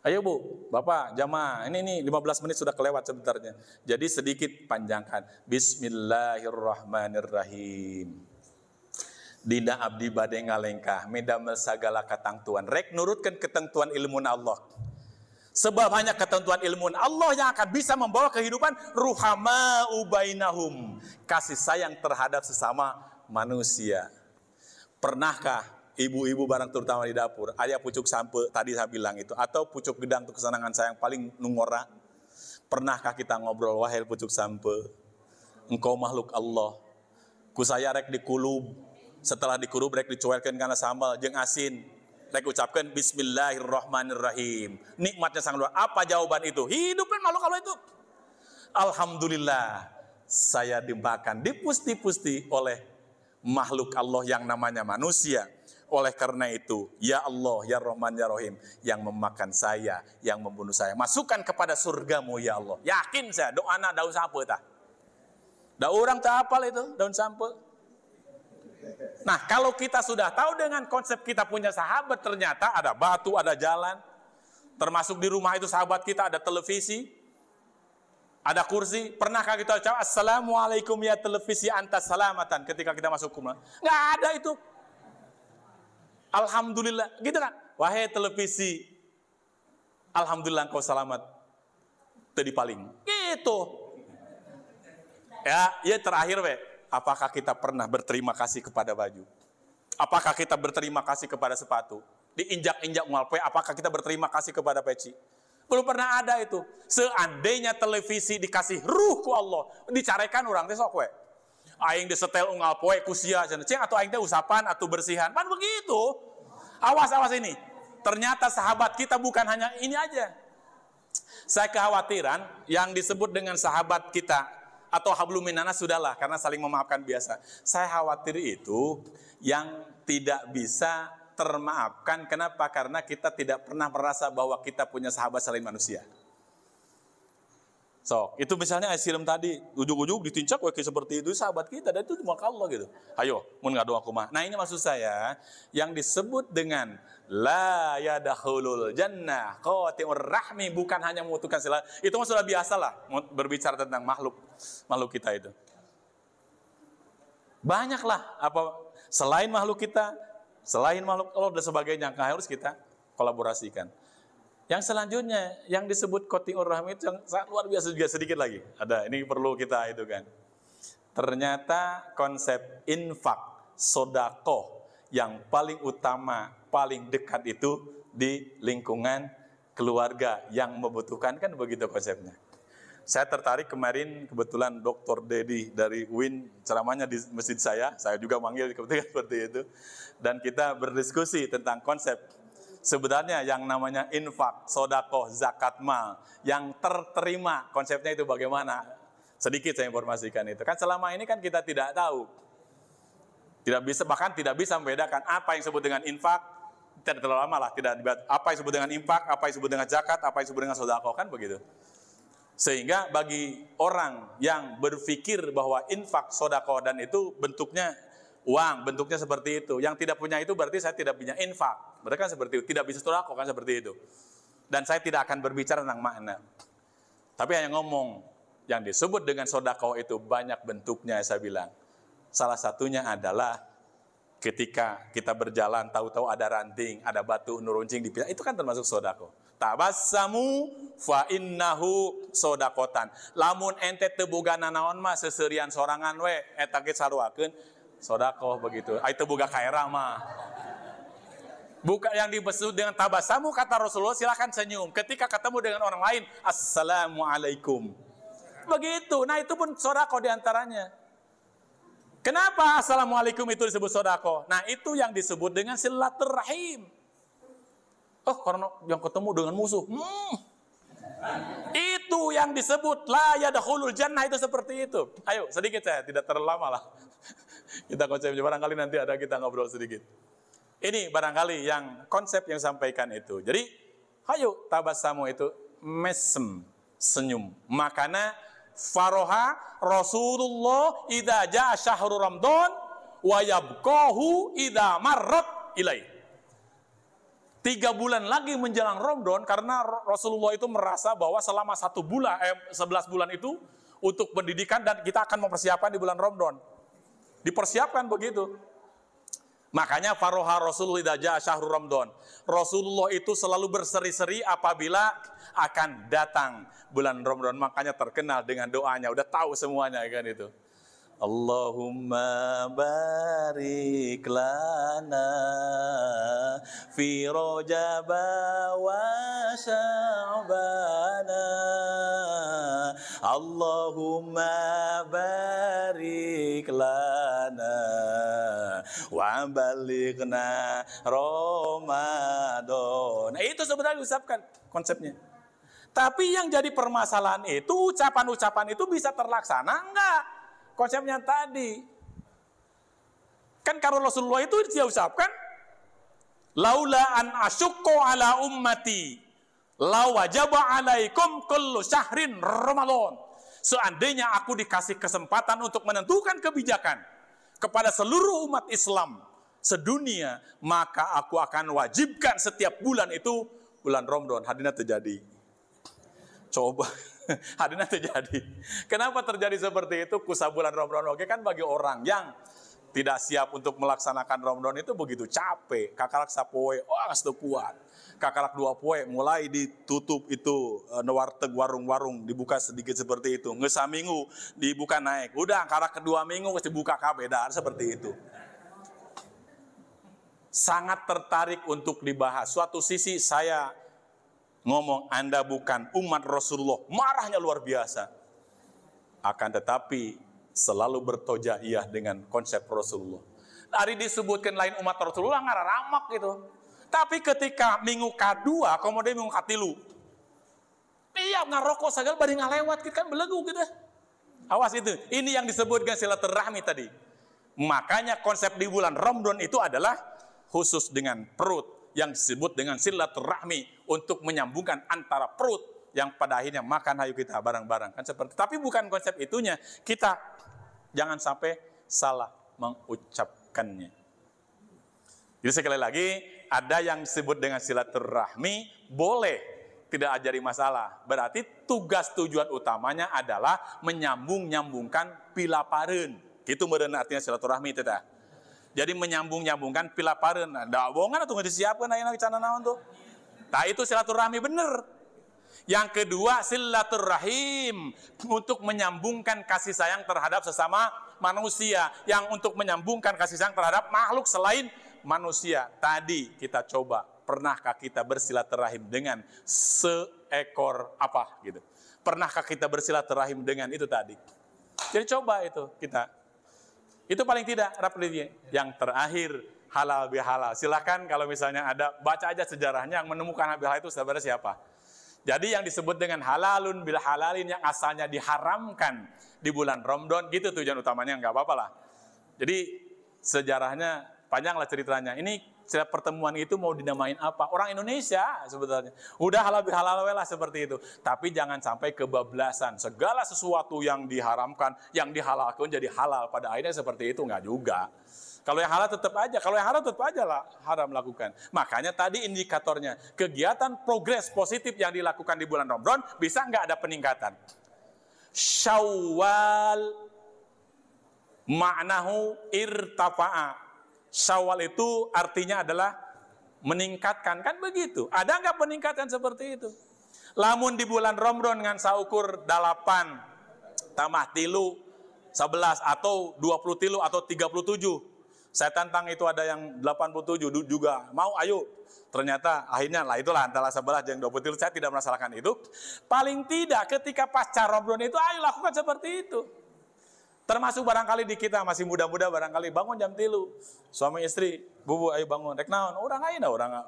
Ayo Bu, Bapak, jamaah. Ini 15 menit sudah kelewat sebenarnya. Jadi sedikit panjangkan. Bismillahirrahmanirrahim. Dina abdi bade ngalengkah medamel sagala katangtuan rek nurutkan ketentuan ilmu Allah. Sebab hanya ketentuan ilmu Allah yang akan bisa membawa kehidupan ruhama ubainahum, kasih sayang terhadap sesama manusia. Pernahkah ibu-ibu barang terutama di dapur, ayah pucuk sampe tadi saya bilang itu, atau pucuk gedang itu kesenangan saya yang paling nungora. Pernahkah kita ngobrol wahai pucuk sampe, engkau makhluk Allah, ku saya rek dikulub. Setelah dikurub rek dicuelkeun kana sambal jeung asin. Rek ucapkeun bismillahirrahmanirrahim. Nikmatnya sangat luar. Apa jawaban itu? Hidupkan makhluk Allah itu. Alhamdulillah saya dimakan dipusti-pusti oleh makhluk Allah yang namanya manusia. Oleh karena itu, ya Allah, ya Rahman, ya Rahim, yang memakan saya, yang membunuh saya, masukkan kepada surgamu ya Allah. Yakin saya, doana daun sampe tah. Da orang tak hafal itu daun sampe. Nah, kalau kita sudah tahu dengan konsep kita punya sahabat, ternyata ada batu, ada jalan. Termasuk di rumah itu sahabat kita ada televisi, ada kursi. Pernahkah kita ucap assalamualaikum ya televisi anta salamatan ketika kita masuk rumah? Nggak ada itu. Alhamdulillah, gitu kan? Wahai televisi, alhamdulillah engkau selamat. Tadi paling. Gitu. Ya terakhir apakah kita pernah berterima kasih kepada baju? Apakah kita berterima kasih kepada sepatu? Diinjak-injak ngalpoe, apakah kita berterima kasih kepada peci? Belum pernah ada itu. Seandainya televisi dikasih ruh ku Allah, dicarekan orang teh sok we. Aing disetel ngalpoe ku sia cenah atau aing teh usapan atau bersihan. Pan begitu. Awas ini. Ternyata sahabat kita bukan hanya ini aja. Saya kekhawatiran yang disebut dengan sahabat kita atau hablum minannas sudahlah karena saling memaafkan biasa. Saya khawatir itu yang tidak bisa termaafkan. Kenapa? Karena kita tidak pernah merasa bahwa kita punya sahabat selain manusia. So, itu misalnya Aisyilem tadi, ujung-ujung ditincak seperti itu sahabat kita, dan itu cuma Allah gitu. Ayo, mun ngadu aku mah. Nah, ini maksud saya yang disebut dengan la yadkhulul jannah qati'ur rahmi, bukan hanya membutuhkan silah. Itu mah sudah biasa lah berbicara tentang makhluk kita itu. Banyaklah selain makhluk kita, selain makhluk Allah dan sebagainya yang harus kita kolaborasikan. Yang selanjutnya yang disebut qati'ur rahmi itu yang sangat luar biasa juga, sedikit lagi. Ada, ini perlu kita itu kan. Ternyata konsep infak, sedekah yang paling utama, paling dekat itu di lingkungan keluarga yang membutuhkan, kan begitu konsepnya. Saya tertarik kemarin kebetulan Dr. Dedi dari UIN ceramahnya di masjid saya juga manggil kebetulan seperti itu. Dan kita berdiskusi tentang konsep sebenarnya yang namanya infak, sodakoh, zakat mal, yang terterima konsepnya itu bagaimana? Sedikit saya informasikan itu. Kan selama ini kan kita tidak tahu. Bahkan tidak bisa membedakan apa yang disebut dengan infak, tidak terlalu lama lah, tidak apa yang disebut dengan infak, apa yang disebut dengan zakat, apa yang disebut dengan sodakoh, kan begitu. Sehingga bagi orang yang berpikir bahwa infak, sodakoh dan itu bentuknya uang, bentuknya seperti itu. Yang tidak punya itu berarti saya tidak punya infak. Berarti kan seperti itu. Tidak bisa sodakoh kan seperti itu. Dan saya tidak akan berbicara tentang makna. Tapi hanya ngomong yang disebut dengan sodakoh itu banyak bentuknya saya bilang. Salah satunya adalah ketika kita berjalan tahu-tahu ada ranting, ada batu nuruncing dipisah. Itu kan termasuk sodakoh. Tabassamu fa innahu sodakotan. Lamun ente teu boga nanaon mah seserian sorangan we eta ge saruakeun sodakoh begitu. Ai teu boga kaera mah. Bukan yang disebut dengan tabassamu kata Rasulullah silakan senyum. Ketika ketemu dengan orang lain, assalamualaikum. Begitu. Nah itu pun sodakoh diantaranya. Kenapa assalamualaikum itu disebut sodakoh? Nah itu yang disebut dengan silaturahim. Oh karena yang ketemu dengan musuh. Itu yang disebut la yadkhulul jannah, itu seperti itu. Ayo sedikit saya, tidak terlalu lama lah. Kita konsepnya barangkali nanti ada kita ngobrol sedikit. Ini barangkali yang konsep yang sampaikan itu. Jadi ayo tabassamu itu mesem, senyum. Makanya faroha Rasulullah idza jaa syahrul Ramadan wa yabqahu idza marrat ilai. 3 bulan lagi menjelang Ramadan, karena Rasulullah itu merasa bahwa selama 11 bulan itu untuk pendidikan dan kita akan mempersiapkan di bulan Ramadan. Dipersiapkan begitu. Makanya faroha Rasulullah idza jaa syahrul Ramadan. Rasulullah itu selalu berseri-seri apabila akan datang bulan Ramadan. Makanya terkenal dengan doanya, udah tahu semuanya kan itu. Allahumma barik lana fi Rajab wa Sya'bana. Allahumma barik lana wa balighna Ramadan. Nah, itu sebenarnya diucapkan konsepnya. Tapi yang jadi permasalahan itu ucapan-ucapan itu bisa terlaksana enggak? Konsepnya tadi. Kan kalau Rasulullah itu dia ucapkan laula an asyukku ala ummati la wajaba alaikum kullu syahrin Ramadan. Seandainya aku dikasih kesempatan untuk menentukan kebijakan kepada seluruh umat Islam sedunia, maka aku akan wajibkan setiap bulan itu bulan Ramadan. Hadirin terjadi. Coba hadirin terjadi. Kenapa terjadi seperti itu? Kusa bulan Ramadan oke kan bagi orang yang tidak siap untuk melaksanakan Ramadan itu begitu capek. Kakalak sapoe, geus teu kuat. Kakalak 2 poe mulai ditutup itu warteg warung-warung dibuka sedikit seperti itu. Geus saminggu dibuka naik. Udah karak kedua minggu geus dibuka kabeh seperti itu. Sangat tertarik untuk dibahas. Suatu sisi saya ngomong Anda bukan umat Rasulullah, marahnya luar biasa. Akan tetapi selalu bertojaiyah dengan konsep Rasulullah. Dari disebutkan lain umat Rasulullah ngaramak gitu. Tapi ketika minggu kedua, kemudian minggu katilu, iya ngarokok segala bari ngalewat kita kan belegu gitu. Awas itu. Ini yang disebutkan silaturahmi tadi. Makanya konsep di bulan Ramadan itu adalah khusus dengan perut, yang disebut dengan silaturahmi untuk menyambungkan antara perut yang pada akhirnya makan hayu kita bareng-bareng kan seperti. Tapi bukan konsep itunya. Kita jangan sampai salah mengucapkannya. Jadi sekali lagi ada yang disebut dengan silaturahmi boleh, tidak ajari masalah. Berarti tugas tujuan utamanya adalah menyambung-nyambungkan pilapareun. Gitu meureun artinya silaturahmi itu teh. Jadi menyambung-nyambungkan pilapareun. Da bohongan atuh disiapkeun ayeuna can naon tuh. Nah itu silaturahmi bener. Yang kedua silaturahim untuk menyambungkan kasih sayang terhadap sesama manusia, yang untuk menyambungkan kasih sayang terhadap makhluk selain manusia. Tadi kita coba, pernahkah kita bersilaturahim dengan seekor apa gitu? Pernahkah kita bersilaturahim dengan itu tadi? Jadi coba itu kita. Itu paling tidak rapidnya. Yang terakhir, halal bihalal. Silakan kalau misalnya ada, baca aja sejarahnya yang menemukan halal bihalal itu sebenarnya siapa. Jadi yang disebut dengan halalun bil halalin yang asalnya diharamkan di bulan Ramadan, gitu tujuan utamanya, nggak apa-apa lah. Jadi sejarahnya panjang lah ceritanya. Ini setiap pertemuan itu mau dinamain apa? Orang Indonesia sebetulnya. Udah halal bihalal lah seperti itu. Tapi jangan sampai kebablasan. Segala sesuatu yang diharamkan, yang dihalalkan jadi halal. Pada akhirnya seperti itu, nggak juga. Kalau yang halal tetap aja. Kalau yang haram tetap aja lah haram lakukan. Makanya tadi indikatornya. Kegiatan progres positif yang dilakukan di bulan Ramadan, bisa nggak ada peningkatan? Syawal ma'nahu irtafa'a. Syawal itu artinya adalah meningkatkan, kan begitu. Ada nggak peningkatan seperti itu? Lamun di bulan Ramadan dengan saukur 8 tambah tilu 11 atau 20 tilu atau 37. Saya tantang itu ada yang 87 juga. Mau ayo. Ternyata akhirnya lah itulah antara 11 dan 20 tilu. Saya tidak merasakan itu. Paling tidak ketika pasca Ramadan itu ayo lakukan seperti itu. Termasuk barangkali di kita masih muda-muda barangkali bangun jam 3. Suami istri, bubu ayo bangun. Rek naon, orang ayeuna orang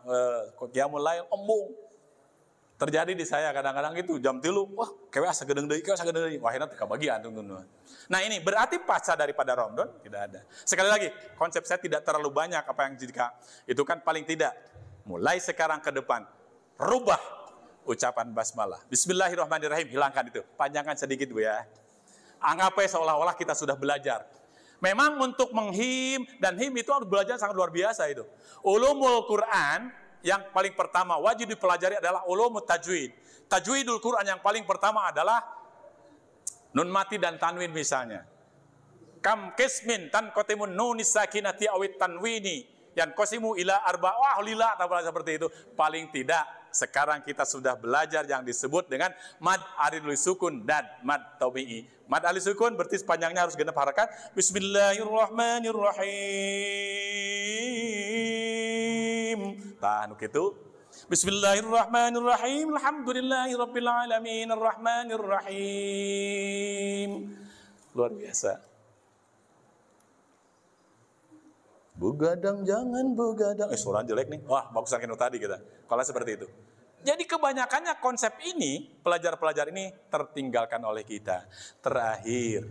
qiyamul lail embung. Terjadi di saya kadang-kadang gitu jam 3, wah kewe asa gedeng deui, wah akhirnya teu kabagian tunggu. Nah ini berarti pasca daripada Ramadan tidak ada. Sekali lagi, konsep saya tidak terlalu banyak apa yang jika itu kan paling tidak mulai sekarang ke depan rubah ucapan basmalah. Bismillahirrahmanirrahim, hilangkan itu. Panjangkan sedikit Bu ya. Anggap aja seolah-olah kita sudah belajar. Memang untuk menghim dan him itu harus belajar sangat luar biasa itu. Ulumul Quran yang paling pertama wajib dipelajari adalah ulumut tajwid. Tajwidul Quran yang paling pertama adalah nun mati dan tanwin misalnya. Kam kismin tan kotimun nunis sakinati awit tanwini yang kosimu ila arba'ah lila atau seperti itu. Paling tidak sekarang kita sudah belajar yang disebut dengan mad aridul sukun dan mad tabi'i. Mad aridul sukun berarti sepanjangnya harus genap harakat. Bismillahirrahmanirrahim. Tah anu kitu. Bismillahirrahmanirrahim. Alhamdulillahirabbil alamin arrahmanirrahim. Luar biasa. Begadang jangan begadang. Suara jelek nih. Wah, bagusan kino tadi kita. Kalau seperti itu. Jadi kebanyakannya konsep ini, pelajar-pelajar ini tertinggalkan oleh kita. Terakhir,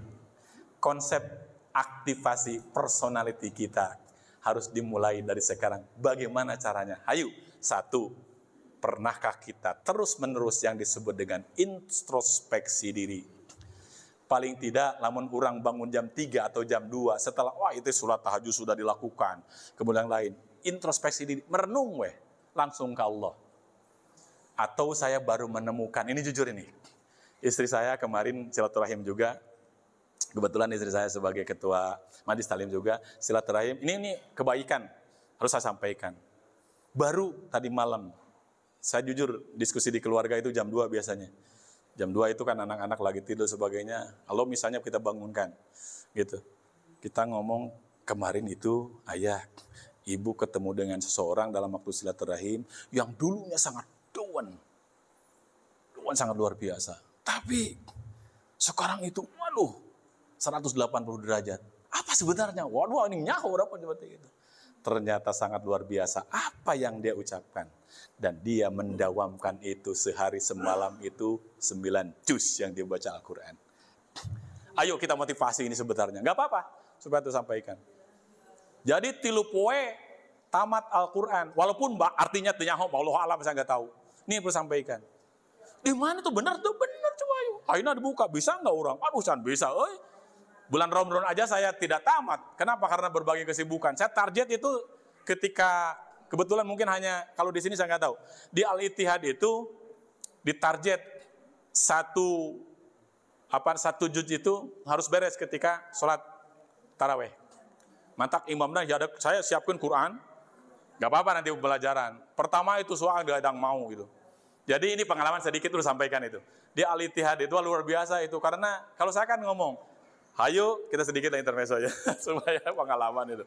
konsep aktivasi personality kita harus dimulai dari sekarang. Bagaimana caranya? Ayo, 1. Pernahkah kita terus-menerus yang disebut dengan introspeksi diri? Paling tidak, lamun orang bangun jam 3 atau jam 2, setelah, wah itu sholat tahajud sudah dilakukan. Kemudian lain, introspeksi diri, merenung langsung ke Allah. Atau saya baru menemukan, ini jujur ini, istri saya kemarin silaturahim juga, kebetulan istri saya sebagai ketua Majlis Talim juga, silaturahim, ini kebaikan, harus saya sampaikan. Baru tadi malam, saya jujur diskusi di keluarga itu jam 2 biasanya. Jam 2 itu kan anak-anak lagi tidur sebagainya. Kalau misalnya kita bangunkan, gitu. Kita ngomong kemarin itu ayah, ibu ketemu dengan seseorang dalam waktu silaturahim yang dulunya sangat doan sangat luar biasa. Tapi sekarang itu, waduh, 180 derajat. Apa sebenarnya? Waduh, ini nyaho berapa seperti itu. Ternyata sangat luar biasa apa yang dia ucapkan. Dan dia mendawamkan itu sehari semalam itu 9 juz yang dia baca Al-Quran. Ayo kita motivasi ini sebenarnya. Gak apa-apa, supaya itu sampaikan. Jadi 3 poe tamat Al-Quran. Walaupun artinya tenyaho, Allah alam saya gak tahu. Ini perlu sampaikan. Di mana tuh benar tuh? Benar coba ayo. Akhirnya dibuka, bisa gak orang? Aduh, can bisa. Bulan Ramadan aja saya tidak tamat. Kenapa? Karena berbagai kesibukan. Saya target itu ketika kebetulan mungkin hanya kalau di sini saya nggak tahu. Di Al-Ittihad itu ditarget satu juz itu harus beres ketika sholat taraweh. Mantap imamnya saya siapkan Quran. Nggak apa-apa nanti pembelajaran. Pertama itu soal gadang mau gitu. Jadi ini pengalaman sedikit dulu sampaikan itu. Di Al-Ittihad itu luar biasa itu karena kalau saya kan ngomong, ayo kita sedikit intermezzo ya supaya pengalaman itu.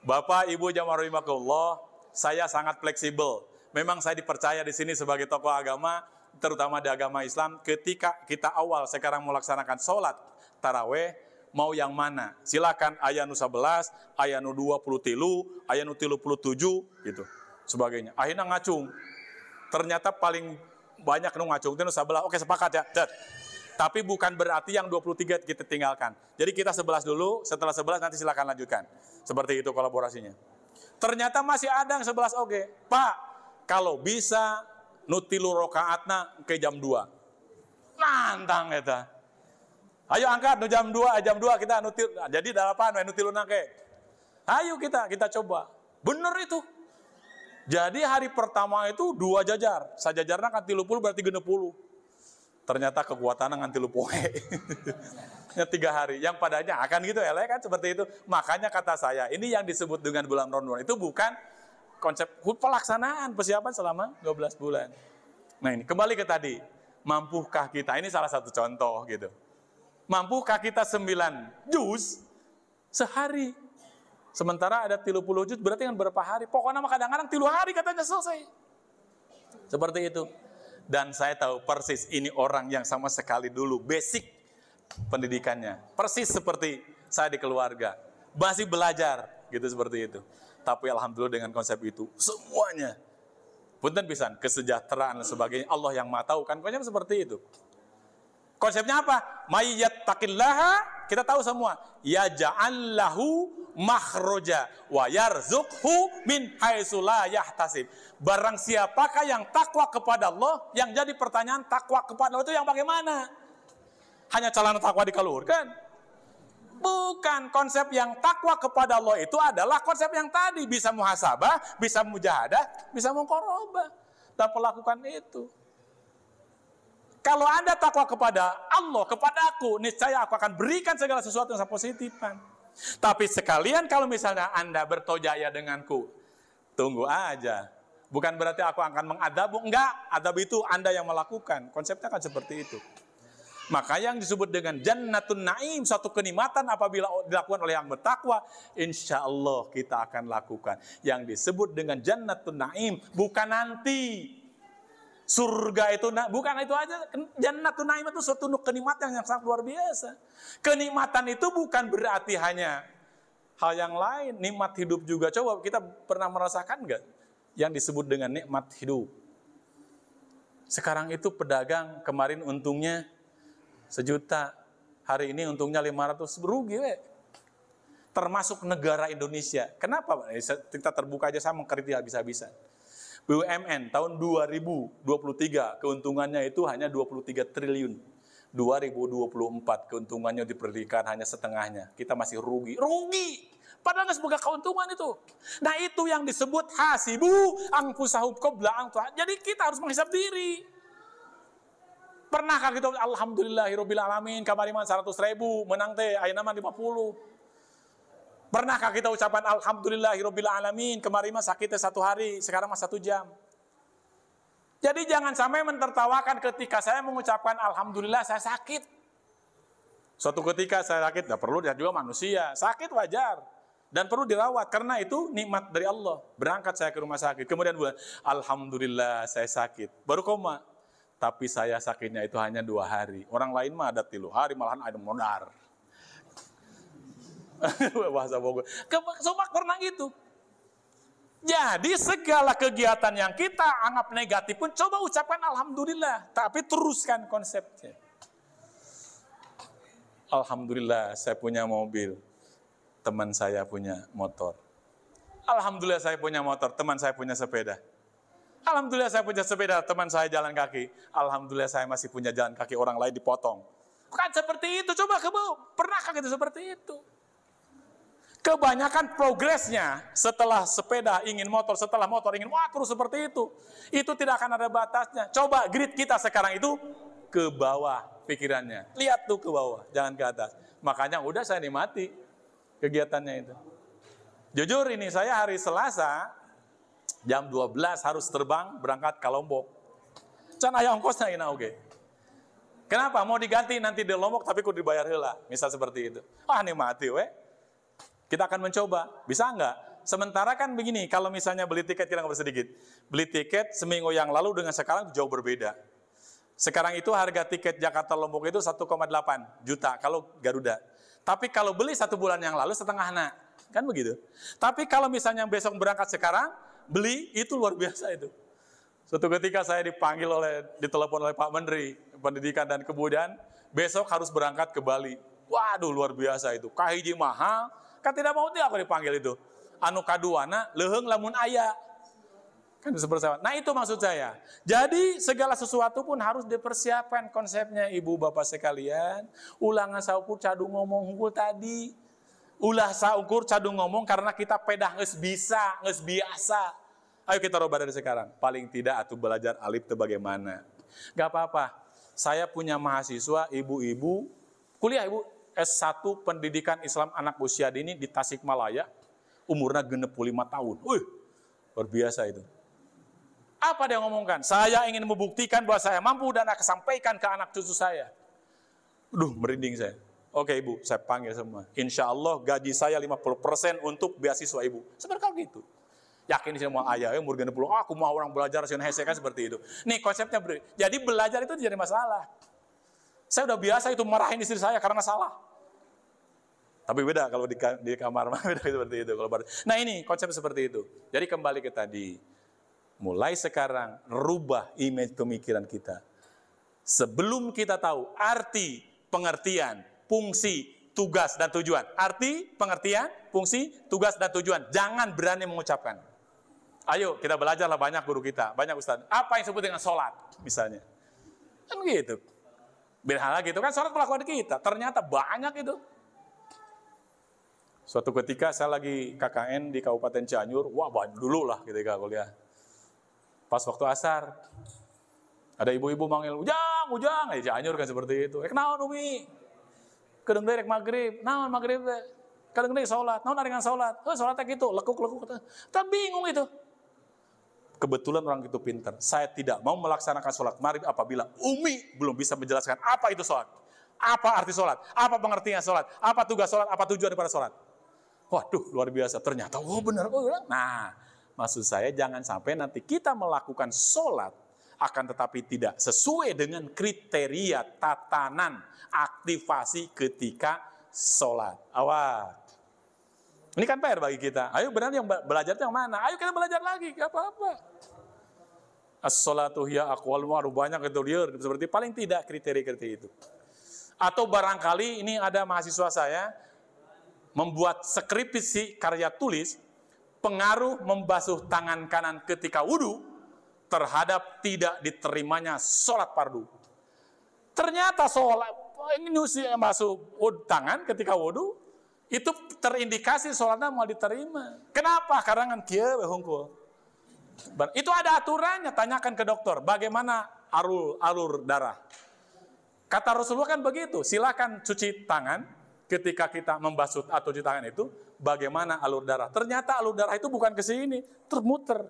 Bapak Ibu jamaah rahimakumullah, saya sangat fleksibel. Memang saya dipercaya di sini sebagai tokoh agama terutama di agama Islam, ketika kita awal sekarang melaksanakan sholat taraweh, mau yang mana? Silakan aya nu 11, aya nu 23, aya nu 37 gitu. Sebagainya. Akhirnya ngacung. Ternyata paling banyak nu ngacung itu nu 11. Oke, sepakat ya. Tapi bukan berarti yang 23 kita tinggalkan. Jadi kita 11 dulu, setelah 11 nanti silakan lanjutkan. Seperti itu kolaborasinya. Ternyata masih ada yang 11 oke. Pak, kalau bisa nu 3 rakaatna ke jam 2. Nantang eta. Ayo angkat nu jam 2 kita nu jadi 8 nu 3 nake. Ayo kita coba. Bener itu. Jadi hari pertama itu 2 jajar. Sajajarna kan 30 berarti 60. Ternyata kekuatannya ngan 3 poe. Ya 3 hari. Yang padanya akan gitu elek kan seperti itu. Makanya kata saya, ini yang disebut dengan bulan Ramadan itu bukan konsep pelaksanaan persiapan selama 12 bulan. Nah ini kembali ke tadi. Mampukah kita? Ini salah satu contoh gitu. Mampukah kita 9 juz sehari? Sementara ada 30 juz berarti kan berapa hari? Pokoknya kadang-kadang 3 hari katanya selesai. Seperti itu. Dan saya tahu persis ini orang yang sama sekali dulu basic pendidikannya. Persis seperti saya di keluarga. Masih belajar gitu seperti itu. Tapi alhamdulillah dengan konsep itu semuanya. Punten pisan kesejahteraan dan sebagainya Allah yang Maha tahu kan konsep seperti itu. Konsepnya apa? Mayyattaqillaha, kita tahu semua. Yaj'al lahu makhroja wa yarzuqhu min haitsu la yahtasib. Barang siapakah yang takwa kepada Allah, yang jadi pertanyaan takwa kepada Allah itu yang bagaimana? Hanya calon takwa dikalurkan? Bukan, konsep yang takwa kepada Allah itu adalah konsep yang tadi, bisa muhasabah, bisa mujahadah, bisa muqarabah. Dan melakukan itu. Kalau Anda takwa kepada Allah, kepada aku, niscaya aku akan berikan segala sesuatu yang positifan. Tapi sekalian kalau misalnya Anda bertojaya denganku, tunggu aja. Bukan berarti aku akan mengadabu, enggak. Adab itu Anda yang melakukan. Konsepnya kan seperti itu. Maka yang disebut dengan jannatun naim, suatu kenikmatan apabila dilakukan oleh yang bertakwa, insya Allah kita akan lakukan. Yang disebut dengan jannatun naim, bukan nanti. Surga itu, bukan itu aja. Jannatun naim itu suatu kenikmatan yang sangat luar biasa. Kenikmatan itu bukan berarti hanya hal yang lain. Nikmat hidup juga. Coba kita pernah merasakan enggak yang disebut dengan nikmat hidup? Sekarang itu pedagang kemarin untungnya 1 juta. Hari ini untungnya 500, rugi we. Termasuk negara Indonesia. Kenapa? Kita terbuka aja sama mengkritik habis-habisan. BUMN tahun 2023 keuntungannya itu hanya 23 triliun. 2024 keuntungannya diperkirakan hanya setengahnya. Kita masih rugi. Rugi! Padahal nggak semoga keuntungan itu. Nah itu yang disebut hasibu anfusahum qabla an tu'adzab. Jadi kita harus menghisap diri. Pernahkah kita alhamdulillahirabbil alamin kamariman 100.000 menang teh ayeuna mah 50. Pernahkah kita ucapan alhamdulillahirabbil alamin kemarin mah sakitnya 1 hari, sekarang mah 1 jam. Jadi jangan sampai mentertawakan ketika saya mengucapkan alhamdulillah saya sakit. Suatu ketika saya sakit, tidak perlu, dia juga manusia. Sakit wajar. Dan perlu dirawat, karena itu nikmat dari Allah. Berangkat saya ke rumah sakit, kemudian bilang, alhamdulillah saya sakit. Baru koma. Tapi saya sakitnya itu hanya 2 hari. Orang lain mah ada 3 hari, malahan ada modar. Bahasa Bogor. Sobat pernah gitu. Jadi segala kegiatan yang kita anggap negatif pun coba ucapkan alhamdulillah. Tapi teruskan konsepnya. Alhamdulillah saya punya mobil. Teman saya punya motor. Alhamdulillah saya punya motor. Teman saya punya sepeda. Alhamdulillah saya punya sepeda. Teman saya jalan kaki. Alhamdulillah saya masih punya jalan kaki. Orang lain dipotong. Bukan seperti itu. Coba pernahkah gitu seperti itu? Kebanyakan progresnya setelah sepeda ingin motor, setelah motor ingin terus seperti itu. Itu tidak akan ada batasnya. Coba grid kita sekarang itu ke bawah pikirannya. Lihat tuh ke bawah, jangan ke atas. Makanya udah saya nikmati kegiatannya itu. Jujur ini saya hari Selasa jam 12 harus terbang berangkat ke Lombok. Can aya ongkosna ina oge. Kenapa? Mau diganti nanti di Lombok tapi kudu dibayar heula. Misal seperti itu. Nikmati we. Kita akan mencoba, bisa enggak? Sementara kan begini, kalau misalnya beli tiket kita nggak sedikit. Beli tiket seminggu yang lalu dengan sekarang jauh berbeda. Sekarang itu harga tiket Jakarta Lombok itu 1,8 juta kalau Garuda. Tapi kalau beli 1 bulan yang lalu setengahnya, kan begitu. Tapi kalau misalnya besok berangkat sekarang, beli itu luar biasa itu. Suatu ketika saya ditelepon oleh Pak Menteri Pendidikan dan Kebudayaan, besok harus berangkat ke Bali. Waduh, luar biasa itu. Kahiji mahal, kan tidak mau dia aku dipanggil itu. Anu kaduana, leuheung lamun aya. Kan seperti itu. Nah itu maksud saya. Jadi segala sesuatu pun harus dipersiapkan konsepnya ibu bapak sekalian. Ulangan saukur cadu ngomong hungkul tadi. Ulah saukur cadu ngomong karena kita pedah nges bisa, nges biasa. Ayo kita robah dari sekarang. Paling tidak atuh belajar alif itu bagaimana. Gak apa-apa. Saya punya mahasiswa ibu-ibu. Kuliah ibu S1 Pendidikan Islam Anak Usia Dini di Tasikmalaya. Umurnya 65 tahun. Luar biasa itu. Apa dia ngomongkan? Saya ingin membuktikan bahwa saya mampu dan akan sampaikan ke anak cucu saya. Merinding saya. Oke ibu, saya panggil semua. Insya Allah gaji saya 50% untuk beasiswa ibu. Seperti gitu. Yakin semua ayah, umur 60, aku mau orang belajar, kan seperti itu. Nih konsepnya, jadi belajar itu jadi masalah. Saya udah biasa itu marahin istri saya karena salah. Tapi beda kalau di kamar, beda seperti itu. Nah ini konsep seperti itu. Jadi kembali ke tadi. Mulai sekarang, rubah image pemikiran kita. Sebelum kita tahu arti, pengertian, fungsi, tugas, dan tujuan. Arti, pengertian, fungsi, tugas, dan tujuan. Jangan berani mengucapkan. Ayo, kita belajarlah banyak guru kita, banyak ustaz. Apa yang disebut dengan sholat, misalnya. Kan gitu. Beda hal gitu kan, sholat melakukan kita. Ternyata banyak itu. Suatu ketika saya lagi KKN di Kabupaten Cianjur. Wah, dulu lah ketika kuliah. Pas waktu asar, ada ibu-ibu manggil, ujang, Cianjur kan seperti itu. Naon umi, kedeng derek maghrib, naon maghrib, kadeng derek sholat, naon aringan sholat, sholatnya gitu, lekuk, tak bingung itu. Kebetulan orang itu pintar, saya tidak mau melaksanakan sholat maghrib apabila umi belum bisa menjelaskan apa itu sholat, apa arti sholat, apa pengertian sholat, apa tugas sholat, apa tujuan daripada sholat. Waduh, luar biasa, ternyata, benar. Nah, maksud saya jangan sampai nanti kita melakukan sholat akan tetapi tidak sesuai dengan kriteria tatanan aktivasi ketika sholat. Awas. Ini kan PR bagi kita. Ayo benar yang belajar yang mana? Ayo kita belajar lagi, gak apa-apa. As-sholatu hiya aqwal ma'ruf, banyak itu liar seperti paling tidak kriteria itu. Atau barangkali ini ada mahasiswa saya membuat skripsi karya tulis pengaruh membasuh tangan kanan ketika wudhu terhadap tidak diterimanya sholat fardu. Ternyata sholat ini masuk tangan ketika wudhu itu terindikasi sholatnya mau diterima. Kenapa? Karena kan kia hungkul. Itu ada aturannya. Tanyakan ke dokter bagaimana alur darah. Kata Rasulullah kan begitu. Silakan cuci tangan ketika kita membasuh atau cuci tangan itu. Bagaimana alur darah? Ternyata alur darah itu bukan ke sini, termuter.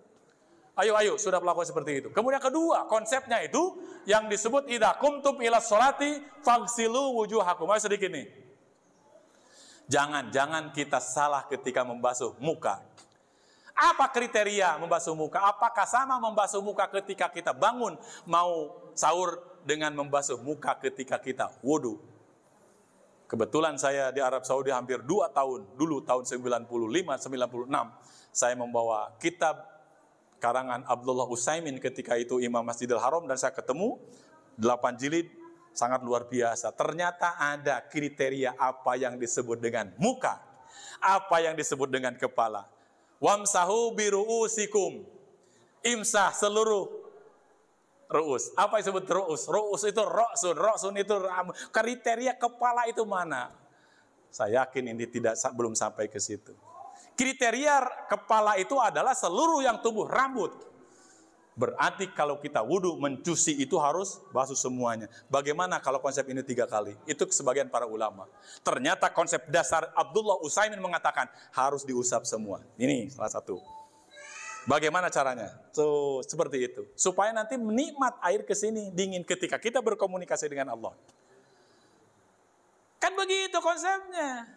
Ayo, sudah melakukan seperti itu. Kemudian kedua, konsepnya itu yang disebut idza qumtum ila sholati faghsilu wujuhakum. Ayo sedikit nih. Jangan kita salah ketika membasuh muka. Apa kriteria membasuh muka? Apakah sama membasuh muka ketika kita bangun mau sahur dengan membasuh muka ketika kita wudu? Kebetulan saya di Arab Saudi hampir 2 tahun. Dulu tahun 95-96 saya membawa kitab karangan Abdullah Utsaimin, ketika itu Imam Masjidil Haram, dan saya ketemu 8 jilid, sangat luar biasa. Ternyata ada kriteria apa yang disebut dengan muka, apa yang disebut dengan kepala. Wamsahu biru'usikum, imsah seluruh ru'us. Apa yang disebut ru'us? Ru'us itu roksun itu kriteria kepala itu mana? Saya yakin ini belum sampai ke situ. Kriteria kepala itu adalah seluruh yang tumbuh rambut. Berarti kalau kita wudhu mencuci itu harus basuh semuanya. Bagaimana kalau konsep ini 3 kali? Itu sebagian para ulama. Ternyata konsep dasar Abdullah Utsaimin mengatakan harus diusap semua. Ini salah satu. Bagaimana caranya? Seperti itu. Supaya nanti menikmat air ke sini dingin ketika kita berkomunikasi dengan Allah. Kan begitu konsepnya.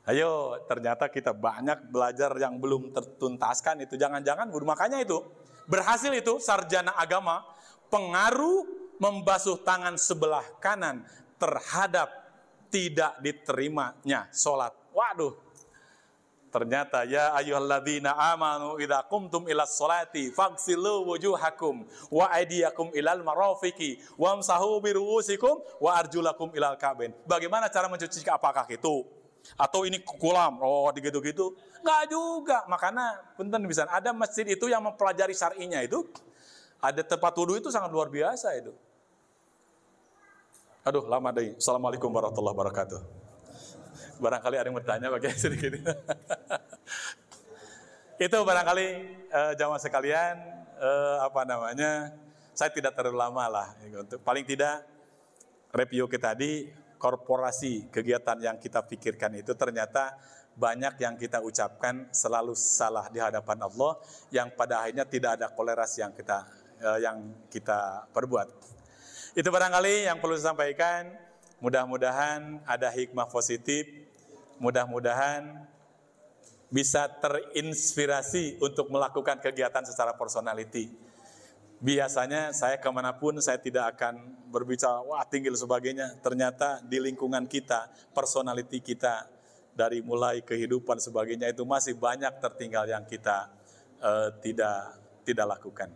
Ayo, ternyata kita banyak belajar yang belum tertuntaskan itu. Jangan-jangan, makanya itu berhasil itu sarjana agama, pengaruh membasuh tangan sebelah kanan terhadap tidak diterimanya sholat. Waduh, ternyata ya ayyuhalladzina amanu idza qumtum ilas sholati faghsilu wujuhakum wa aydiyakum ilal marafiqi wamsahu biruusikum wa arjulakum ilal ka'bain. Bagaimana cara mencuci? Apakah itu? Atau ini kulam? Oh, gitu-gitu. Enggak juga. Makanya punten bisa ada masjid itu yang mempelajari syar'inya itu. Ada tempat wudu itu sangat luar biasa itu. Aduh, lama deh. Assalamualaikum warahmatullahi wabarakatuh. Barangkali ada yang bertanya pakai sedikit. Itu barangkali jamaah sekalian, saya tidak terlalu lama lah. Untuk paling tidak review kita tadi, korporasi kegiatan yang kita pikirkan itu ternyata banyak yang kita ucapkan selalu salah di hadapan Allah, yang pada akhirnya tidak ada kolerasi yang kita perbuat. Itu barangkali yang perlu saya sampaikan. Mudah-mudahan ada hikmah positif, mudah-mudahan bisa terinspirasi untuk melakukan kegiatan secara personality. Biasanya saya kemanapun saya tidak akan berbicara, wah tinggi sebagainya. Ternyata di lingkungan kita, personality kita, dari mulai kehidupan sebagainya itu masih banyak tertinggal yang kita tidak lakukan.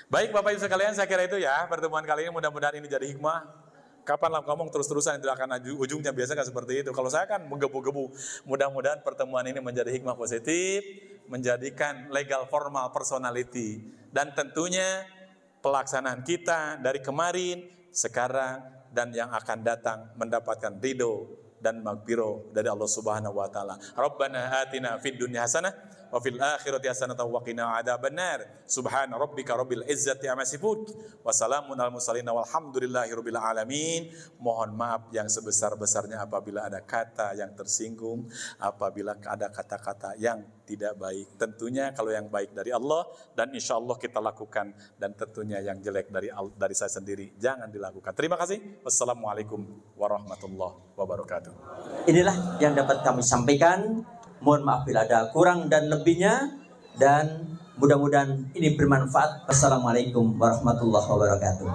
Baik Bapak Ibu sekalian, saya kira itu ya pertemuan kali ini, mudah-mudahan ini jadi hikmah. Kapan lah ngomong terus-terusan tidak akan ujungnya, biasa kan seperti itu. Kalau saya kan menggebu-gebu. Mudah-mudahan pertemuan ini menjadi hikmah positif, menjadikan legal formal personality, dan tentunya pelaksanaan kita dari kemarin, sekarang, dan yang akan datang mendapatkan ridho dan maghfirah dari Allah Subhanahu wa taala. Rabbana atina fid dunya hasanah wa fil akhirati hasanah wa qina adzabannar. Subhana rabbika rabbil izzati amma yasifun wa salamun alal mursalin walhamdulillahi rabbil alamin. Mohon maaf yang sebesar-besarnya apabila ada kata yang tersinggung, apabila ada kata-kata yang tidak baik. Tentunya kalau yang baik dari Allah dan insya Allah kita lakukan, dan tentunya yang jelek dari saya sendiri jangan dilakukan. Terima kasih. Wassalamualaikum warahmatullahi wabarakatuh. Inilah yang dapat kami sampaikan. Mohon maaf bila ada kurang dan lebihnya, dan mudah-mudahan ini bermanfaat. Wassalamualaikum warahmatullahi wabarakatuh.